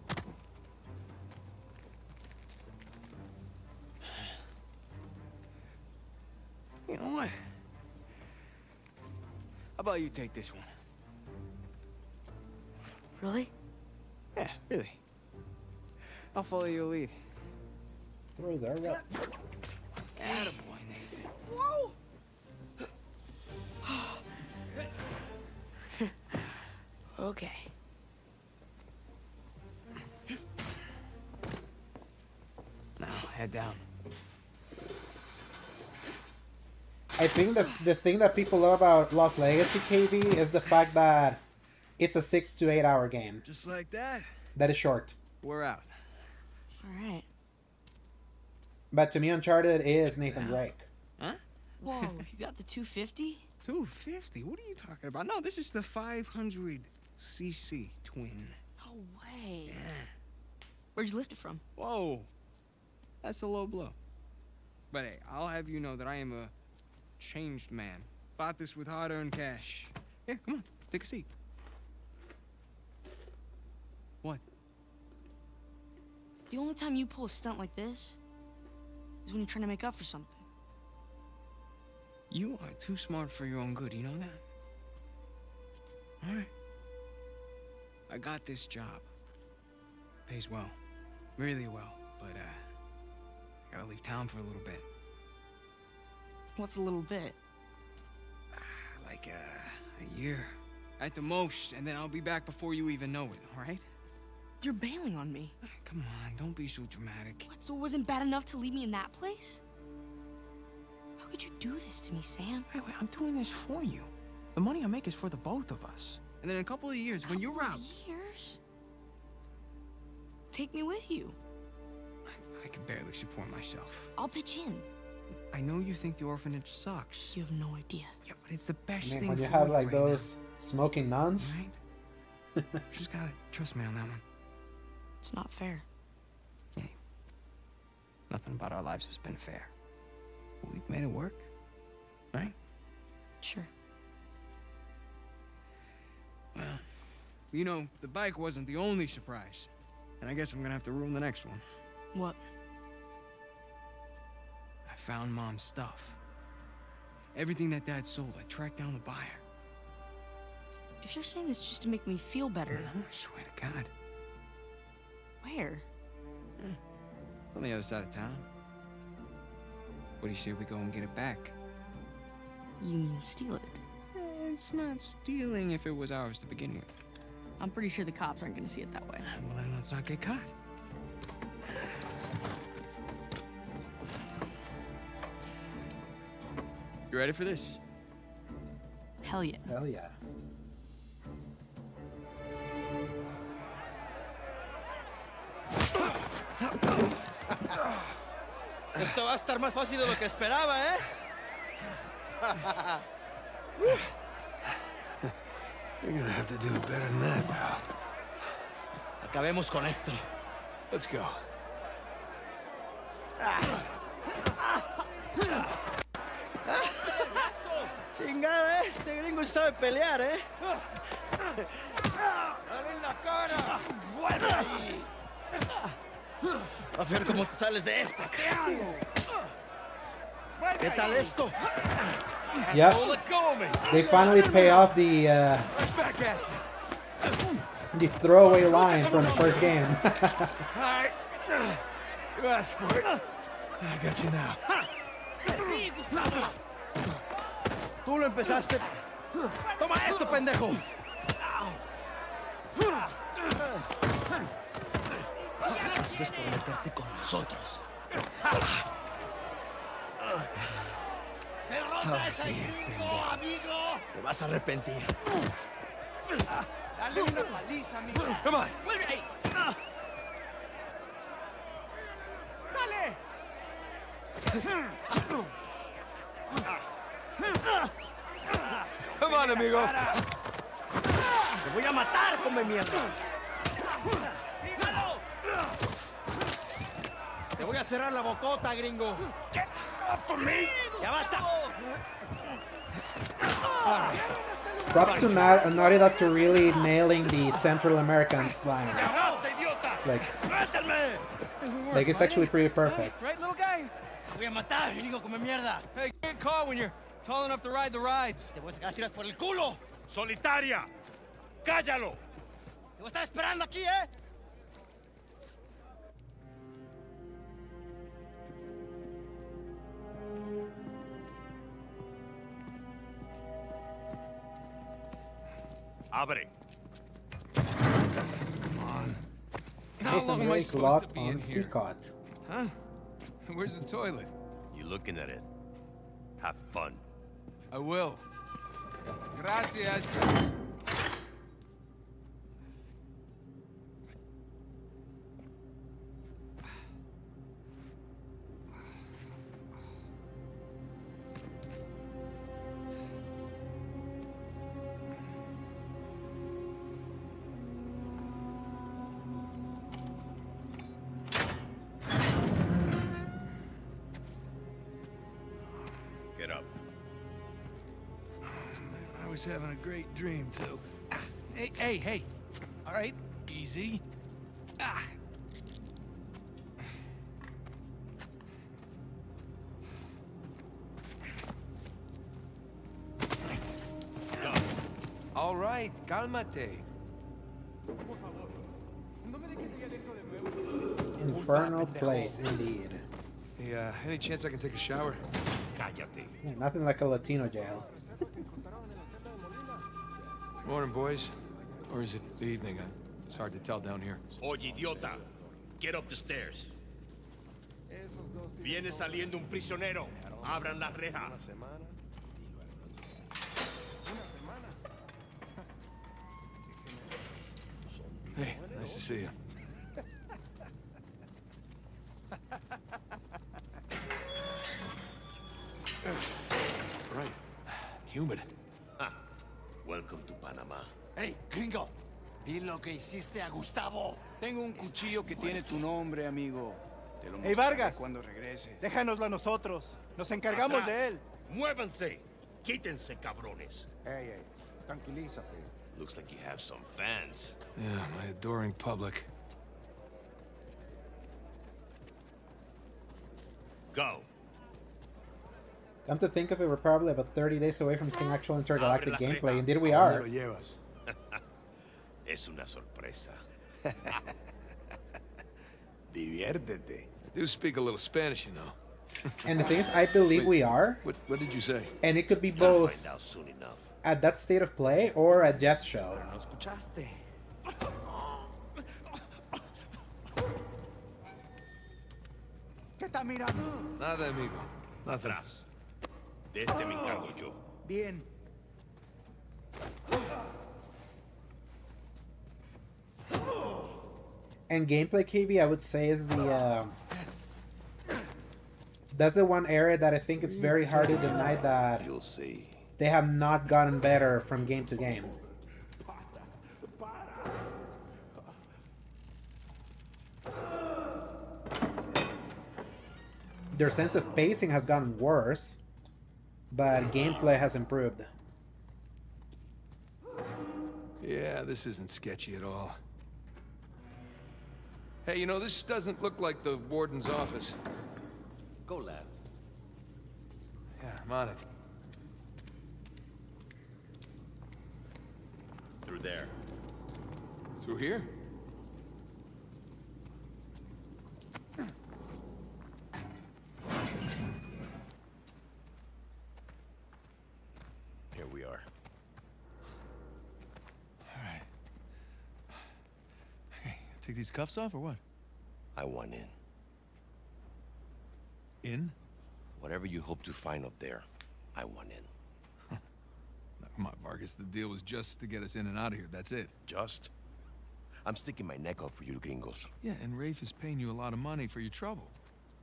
You know what? How about you take this one? Really? Yeah, really. I'll follow your lead. Throw there, right? Attaboy, Nathan. Whoa! Okay. Now, head down. I think the thing that people love about Lost Legacy, KB, is the fact that it's a 6 to 8 hour game. Just like that, That is short. we're out. All right. But to me, Uncharted is Nathan Drake. Huh? Whoa, you got the 250? 250? What are you talking about? No, this is the 500cc twin. No way. Yeah. Where'd you lift it from? Whoa. That's a low blow. But hey, I'll have you know that I am a changed man. Bought this with hard-earned cash. Yeah, come on, take a seat. What? The only time you pull a stunt like this is when you're trying to make up for something. You are too smart for your own good, you know that? Alright. I got this job. Pays well. Really well. But, I gotta leave town for a little bit. What's a little bit? Like, a year. At the most, and then I'll be back before you even know it, alright? You're bailing on me. Come on, don't be so dramatic. What, so it wasn't bad enough to leave me in that place? How could you do this to me, Sam? Wait, I'm doing this for you. The money I make is for the both of us. And then in a couple of years, when you're Couple out... of years? Take me with you. I can barely support myself. I'll pitch in. I know you think the orphanage sucks. You have no idea. Yeah, but it's the I best mean, thing when you for have like right those smoking nuns. now, right? Just gotta trust me on that one. It's not fair. Hey, nothing about our lives has been fair. But we've made it work, right? Sure. Well, you know, the bike wasn't the only surprise. And I guess I'm gonna have to ruin the next one. What? I found Mom's stuff. Everything that Dad sold, I tracked down the buyer. If you're saying this just to make me feel better, I swear to God. where? On the other side of town. What do you say we go and get it back? You mean steal it? It's not stealing if it was ours to begin with. I'm pretty sure the cops aren't gonna see it that way. Well, then let's not get caught. You ready for this? Hell yeah. Hell yeah. Esto va a estar más fácil de lo que esperaba, ¿eh? You're gonna have to do it better than that, pal. Acabemos con esto. Let's go. Chingada, este gringo sabe pelear, ¿eh? ¡Dale en la cara! ¡Vuelve ahí! A ver cómo te sales de esta. ¿Qué tal esto? Yep. Let go of me. They finally pay off the Back at you. throwaway line from the first game. All right. You asked for it. I got you now. Tú lo empezaste. Toma esto, pendejo. Esto es por meterte con nosotros. Ah, sí, pendejo. Te vas a arrepentir. Dale una paliza, amigo. Come on. ¡Vuelve ahí! Dale. Come on, amigo. ¡Te voy a matar, come mierda! Te voy a cerrar la bocota, gringo. Get off of me. ¡Ya basta! Props to Naughty Dog to really nailing the Central American slang. ¡Aguanta, idiota! Like, ¡Suéltame! like it's actually pretty perfect. Right, little guy? Te voy a matar, gringo, come mierda. Hey, get caught when you're tall enough to ride the rides. Te voy a sacar a tirar por el culo. Solitaria. Cállalo. Te voy a estar esperando aquí, ¿eh? Abre. Come on. How Nathan long am I Drake supposed to locked be on in here? Seacott. Huh? Where's the toilet? You looking at it? Have fun. I will. Gracias. Get up. I was having a great dream, too. Ah, hey. All right, easy. Ah. Go. All right, cálmate. Infernal place, indeed. Hey, any chance I can take a shower? Cállate. Yeah, nothing like a Latino jail. Morning, boys. Or is it the evening? It's hard to tell down here. Oye, idiota. Get up the stairs. Viene saliendo un prisionero. Abran la reja. Hey, nice to see you. Right. Humid. Welcome to Panama. Hey, gringo. Vi lo que hiciste a Gustavo. Tengo un cuchillo que tiene tu nombre, amigo. Te lo mostraré Vargas. cuando regreses. Déjanoslo a nosotros. Nos encargamos Atrás. de él. Muévanse. Quítense, cabrones. Hey, tranquilízate. Looks like you have some fans. Yeah, my adoring public. Go. Come to think of it, we're probably about 30 days away from seeing actual intergalactic Abre la gameplay. reja. Indeed we ¿A dónde are. lo llevas? Es una sorpresa. Diviértete. I do speak a little Spanish, you know. And the thing is, I believe we are. What did you say? And it could be You'll both find out soon enough. at that state of play or at Jeff's show. ¿No escuchaste? ¿Qué está mirando? Nada, amigo. Nothing. Atrás. De este me encargo yo. Bien. And gameplay KB, I would say, is the that's the one area that I think it's very hard to deny that You'll see. they have not gotten better from game to game. Their sense of pacing has gotten worse, but gameplay has improved. Yeah, this isn't sketchy at all. Hey, you know, this doesn't look like the warden's office. Go, lad. Yeah, I'm on it. Through there. Through here? Here we are. All right. Hey, take these cuffs off or what? I want in. In? Whatever you hope to find up there, I want in. Now, come on, Vargas. The deal was just to get us in and out of here. That's it. Just? I'm sticking my neck out for you gringos. Yeah, and Rafe is paying you a lot of money for your trouble.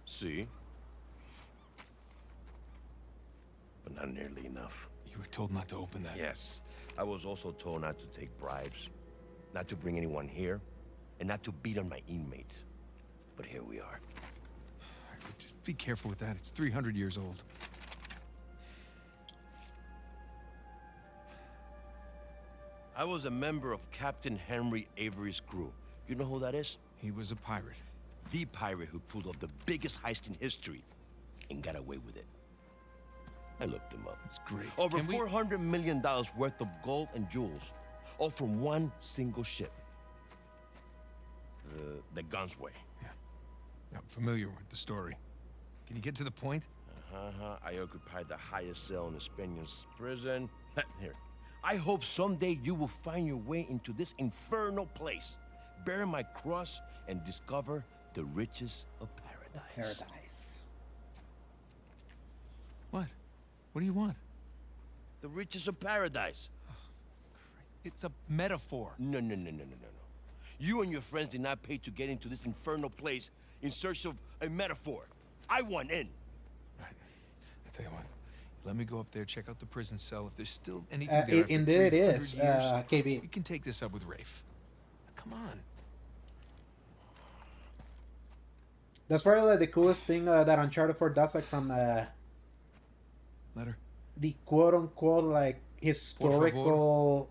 See? But not nearly enough. You were told not to open that. Yes. I was also told not to take bribes, not to bring anyone here, and not to beat on my inmates. But here we are. All right, just be careful with that. It's 300 years old. I was a member of Captain Henry Avery's crew. You know who that is? He was a pirate. The pirate who pulled off the biggest heist in history and got away with it. I looked them up. It's great. Over Can we- $400 million worth of gold and jewels, all from one single ship. The Gunsway. Yeah. I'm familiar with the story. Can you get to the point? I occupied the highest cell in the Spaniards' prison. Here. I hope someday you will find your way into this infernal place, bear my cross, and discover the riches of paradise. Paradise. What? What do you want? The riches of paradise. It's a metaphor. No. You and your friends did not pay to get into this infernal place in search of a metaphor. I want in. Right. I tell you what. Let me go up there, check out the prison cell. If there's still anything there after Indeed it 300 is, years, KB. we can take this up with Rafe. Come on. That's probably like the coolest thing that Uncharted 4 does, like from Letter. the quote-unquote like historical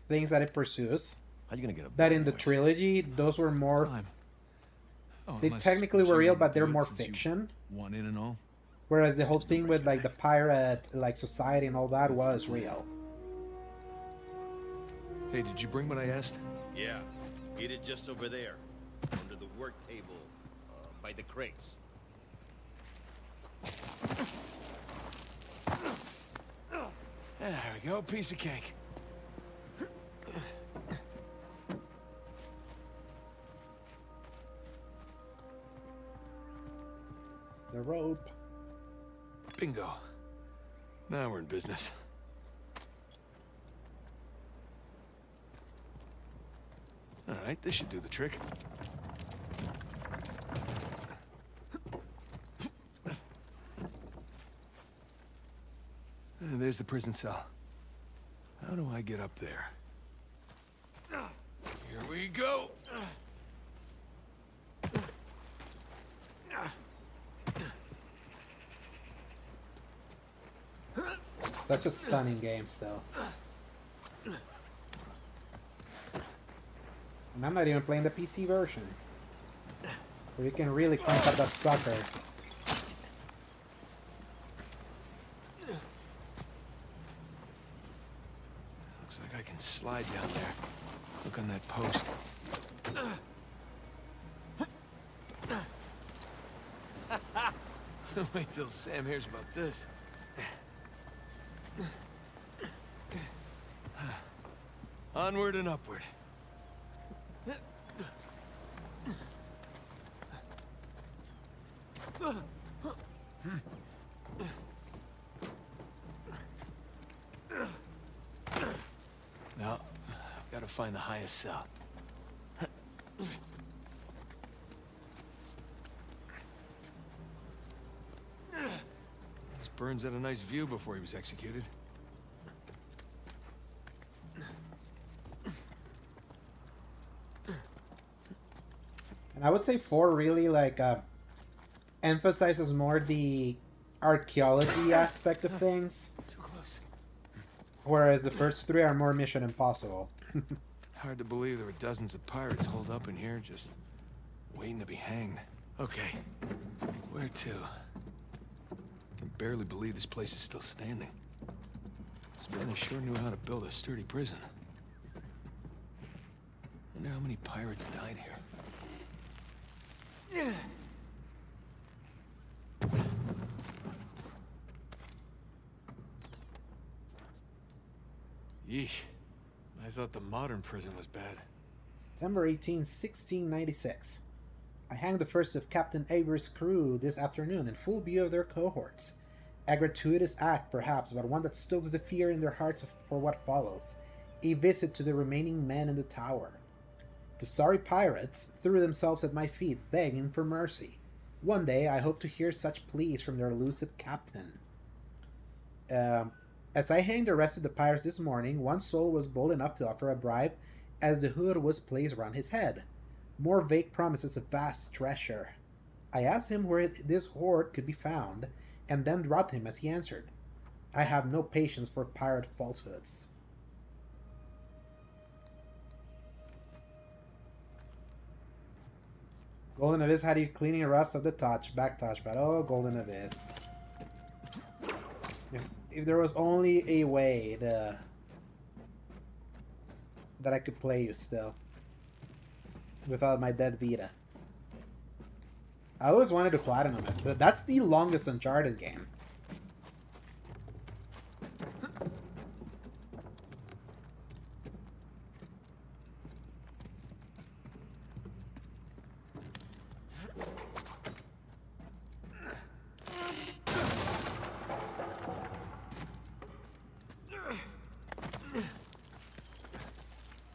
things that it pursues. How you gonna get up That there in the anyways? trilogy, those were more. Time. Oh, They unless- technically unless were you real, wanna but they're do it more since you fiction. Want in and all. Whereas the whole thing with like the pirate like society and all that was real. Hey, did you bring what I asked? Yeah, eat it just over there, under the work table, by the crates. There we go, piece of cake. The rope. Bingo. Now we're in business. All right, this should do the trick. There's the prison cell. How do I get up there? Here we go. Such a stunning game still. And I'm not even playing the PC version. Where you can really crank up that sucker. Looks like I can slide down there. Look on that post. Wait till Sam hears about this. Onward and upward. Now, gotta find the highest cell. This Burns had a nice view before he was executed. And I would say 4 really like emphasizes more the archaeology aspect of things. Too close. Whereas the first 3 are more Mission Impossible. Hard to believe there were dozens of pirates holed up in here, just waiting to be hanged. Okay, where to? Can barely believe this place is still standing. Spanish sure knew how to build a sturdy prison. Wonder how many pirates died here. Yeesh. I thought the modern prison was bad. September 18, 1696. I hanged the first of Captain Avery's crew this afternoon in full view of their cohorts. A gratuitous act, perhaps, but one that stokes the fear in their hearts for what follows. A visit to the remaining men in the tower. The sorry pirates threw themselves at my feet, begging for mercy. One day I hope to hear such pleas from their elusive captain. As I hanged the rest of the pirates this morning, one soul was bold enough to offer a bribe as the hood was placed around his head. More vague promises of vast treasure. I asked him where this hoard could be found, and then dropped him as he answered. I have no patience for pirate falsehoods. Golden Abyss had you cleaning rust of the back touchpad. Oh, Golden Abyss. If there was only a way that I could play you still without my dead Vita. I always wanted to platinum it. That's the longest Uncharted game.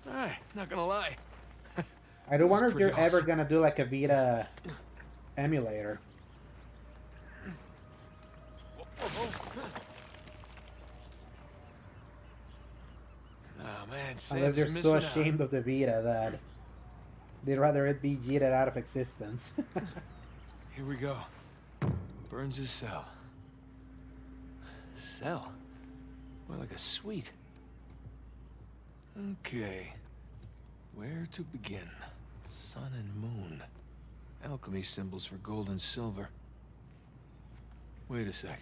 Alright, not gonna lie. I do wonder if pretty you're ever awesome. gonna do like a Vita emulator. Oh man, Unless they're so ashamed of the Vita that they'd rather it be cheated out of existence. Here we go. Burns' cell. Cell? More like a suite. Okay. Where to begin? Sun and moon. Alchemy symbols for gold and silver. Wait a sec.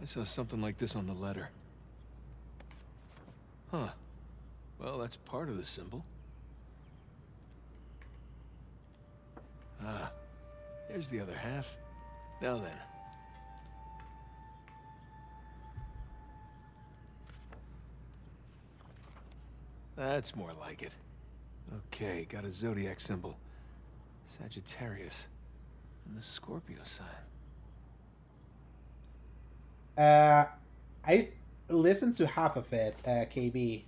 I saw something like this on the letter. Huh. Well, that's part of the symbol. Ah. There's the other half. Now then. That's more like it. Okay, got a zodiac symbol. Sagittarius. And the Scorpio sign. I listened to half of it, KB.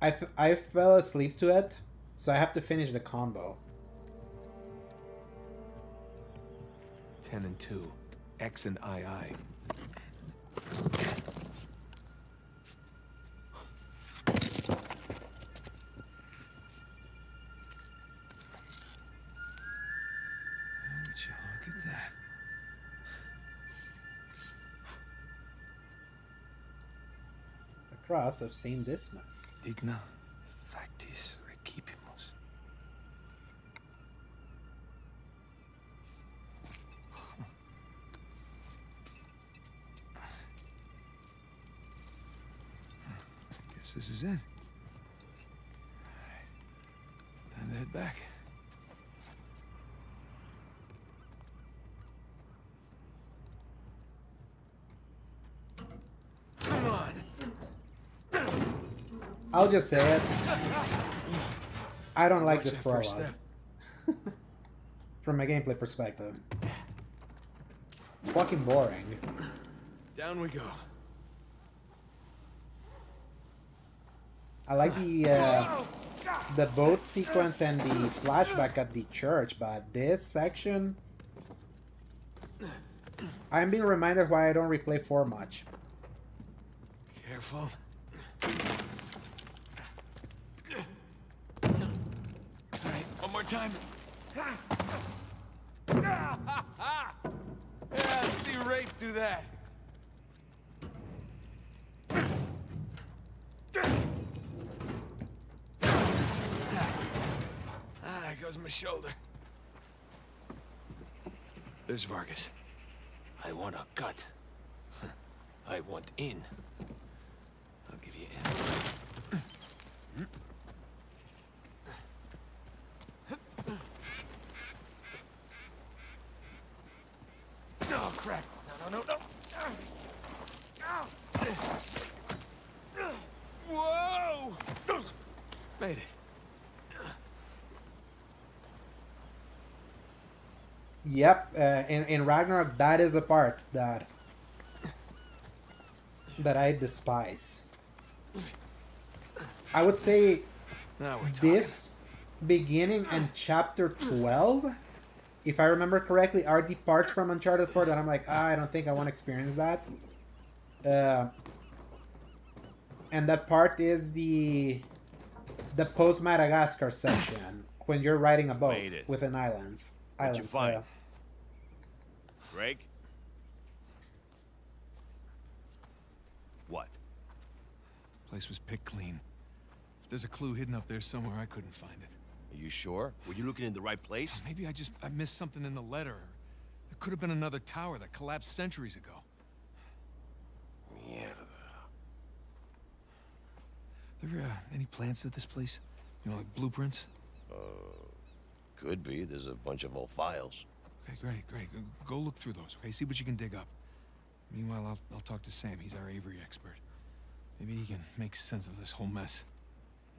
I fell asleep to it, so I have to finish the combo. 10 and 2. X and II. Would you look at that? The cross of Saint Dismas. Digna factis recipimus. Guess this is it. All right. Time to head back. Come on. I'll just say it. I don't like Watch this that first prologue. step. From a gameplay perspective. It's fucking boring. Down we go. I like the boat sequence and the flashback at the church, but this section, I'm being reminded why I don't replay 4 much. Careful. All right, one more time. Yeah, see Rafe do that. There goes my shoulder. There's Vargas. I want a cut. I want in. I'll give you in. Oh, crap. No. Whoa! Made it. Yep, in Ragnarok, that is a part that I despise. I would say Now we're talking. this beginning and chapter 12, if I remember correctly, are the parts from Uncharted 4 that I'm like, I don't think I want to experience that. And that part is the post-Madagascar section, when you're riding a boat Made it. within islands. What'd you find? Greg? What? Place was picked clean. If there's a clue hidden up there somewhere, I couldn't find it. Are you sure? Were you looking in the right place? Maybe I missed something in the letter. There could have been another tower that collapsed centuries ago. There any plans to this place? You know, like blueprints? Could be. There's a bunch of old files. Okay, great. Go look through those, okay? See what you can dig up. Meanwhile, I'll talk to Sam. He's our Avery expert. Maybe he can make sense of this whole mess.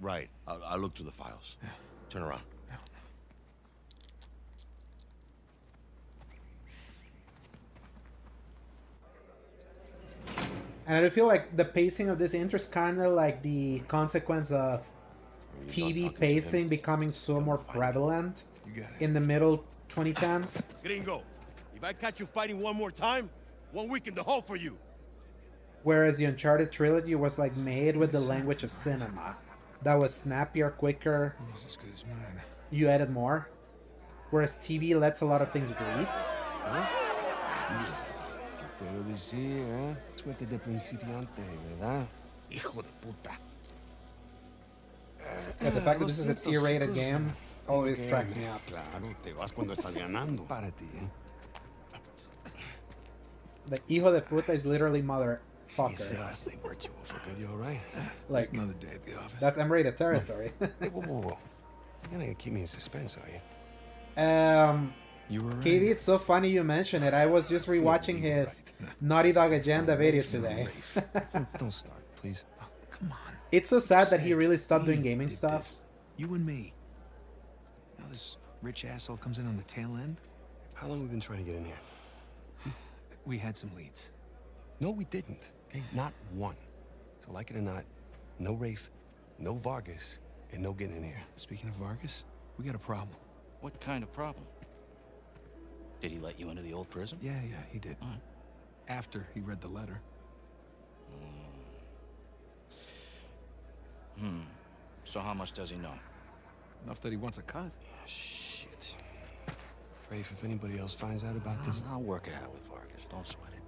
Right. I'll look through the files. Yeah. Turn around. Yeah. And I feel like the pacing of this intro is kind of like the consequence of TV pacing becoming so more prevalent in the middle 2010s. Gringo, if I catch you fighting one more time, 1 week in the hole for you. Whereas the Uncharted trilogy was like made with the language of cinema. That was snappier, quicker. Almost as good as mine. You edit more. Whereas TV lets a lot of things breathe. Puedo decir, ¿eh? Suerte de principiante, ¿verdad? Hijo de puta. Yeah, the fact that this is a T-rated game always tracks me up. Claro, te vas cuando estás ganando. Para ti, ¿eh? The hijo de puta is literally motherfucker. Yes, they worked you over good. You all right? Like, Just another day at the office. that's M-rated territory. Hey, whoa. You're gonna keep me in suspense, are you? You were right. Katie, it's so funny you mention it. I was just rewatching his Naughty Dog Agenda video today. Don't start, please. Oh, come on. It's so sad that he really stopped doing gaming Did stuff. this. You and me. Now this rich asshole comes in on the tail end. How long have we been trying to get in here? We had some leads. No, we didn't. Okay, not one. So like it or not, no Rafe, no Vargas, and no getting in here. Speaking of Vargas, we got a problem. What kind of problem? Did he let you into the old prison? Yeah, he did. After he read the letter. So how much does he know? Enough that he wants a cut. Shit. Rafe, if anybody else finds out about this... I'll work it out with Vargas. Don't sweat it.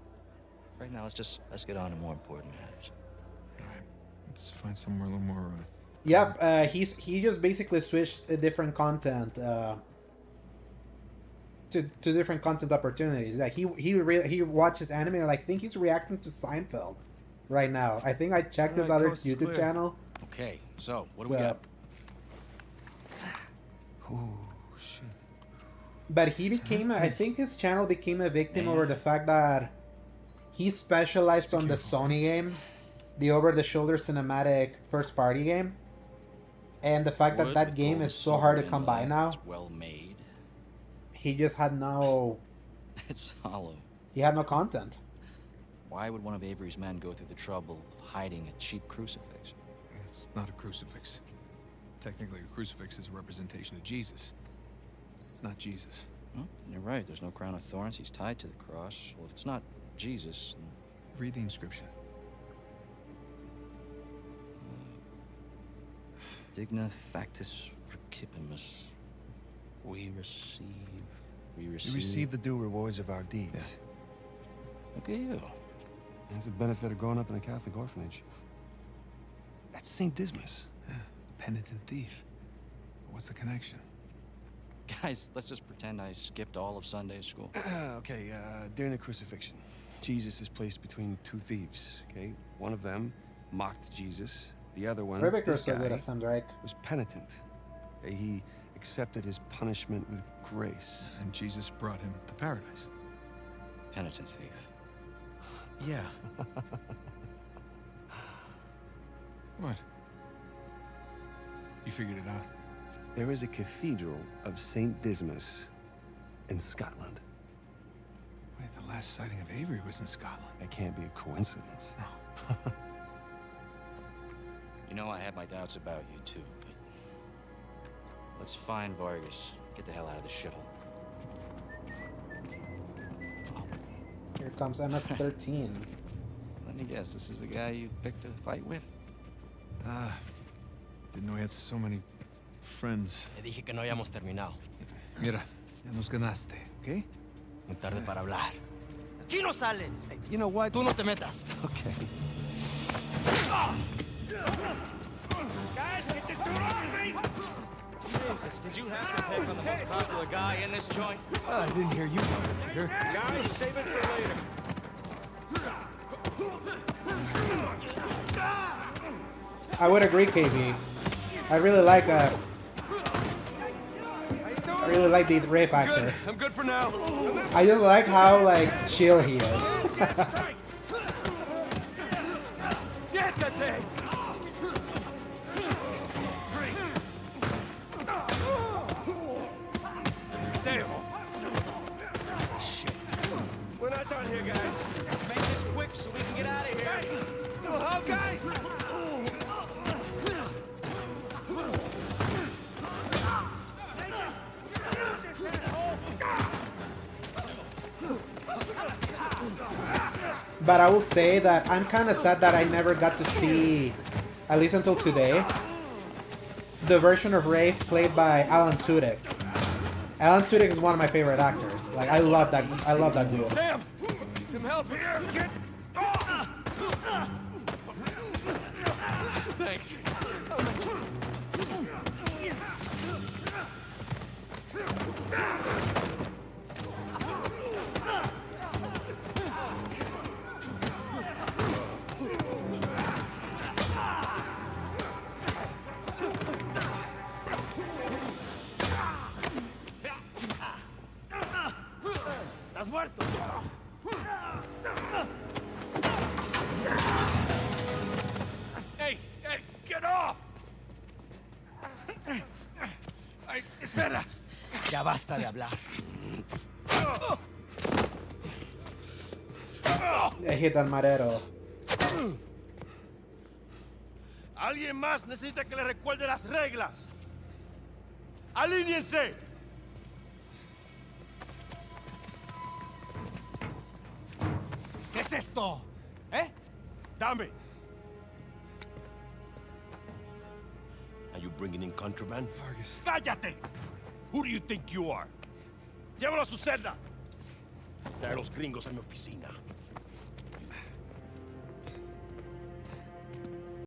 Right now, let's get on to more important matters. All right. Let's find somewhere a little more... Yep, he just basically switched a different content to different content opportunities. Like he watches anime and I think he's reacting to Seinfeld right now. I think I checked his other YouTube channel. Okay, so what do we got? Oh, shit. But he became, I think his channel became a victim over the fact that he specialized on the Sony game, the over-the-shoulder cinematic first-party game. And the fact that that game is so hard to come by now. It's well made. He just had no... It's hollow. He had no content. Why would one of Avery's men go through the trouble of hiding a cheap crucifix? It's not a crucifix. Technically, a crucifix is a representation of Jesus. It's not Jesus. Well, you're right. There's no crown of thorns. He's tied to the cross. Well, if it's not Jesus, then... Read the inscription. Digna factus recipimus. We receive the due rewards of our deeds. Yeah. Look at you. It's a benefit of growing up in a Catholic orphanage. That's St. Dismas. Yeah, the penitent thief. What's the connection? Guys, let's just pretend I skipped all of Sunday school. Okay, during the crucifixion, Jesus is placed between two thieves, okay? One of them mocked Jesus. The other one, this guy, was penitent. Okay, he accepted his punishment with grace. And Jesus brought him to paradise. Penitent thief. Yeah. What? You figured it out? There is a cathedral of St. Dismas in Scotland. Wait, the last sighting of Avery was in Scotland. That can't be a coincidence. No. You know, I had my doubts about you too, but... Let's find Vargas. Get the hell out of this shithole. Here comes MS-13. Let me guess, this is the guy you picked a fight with? Didn't know he had so many friends. Te dije que no habíamos terminado. Mira, ya nos ganaste, ¿ok? Muy tarde para hablar. Aquí no sales. Hey, you know what? Tú no te metas. Okay. Guys, get this dude off me! Jesus, did you have to pick on the most popular guy in this joint? I didn't hear you volunteer. Guys, save it for later. I would agree, KB. I really like the Ray factor. Good. I'm good for now. I just like how like chill he is. We're not done here, guys. Let's make this quick so we can get out of here. Oh, guys! But I will say that I'm kind of sad that I never got to see, at least until today, the version of Rafe played by Alan Tudyk. Alan Tudyk is one of my favorite actors. Like I love that dude. Damn! Some help here! Thanks. ¡Estás muerto! Hey, get off! Ay, espera. Ya basta de hablar. I hit al marero. Alguien más necesita que le recuerde las reglas. ¡Alíñense! ¿Qué es esto? ¿Eh? Dame. Are you bringing in contraband? Vargas. ¡Cállate! Who do you think you are? Llévalo a su celda. Trae a los gringos a mi oficina.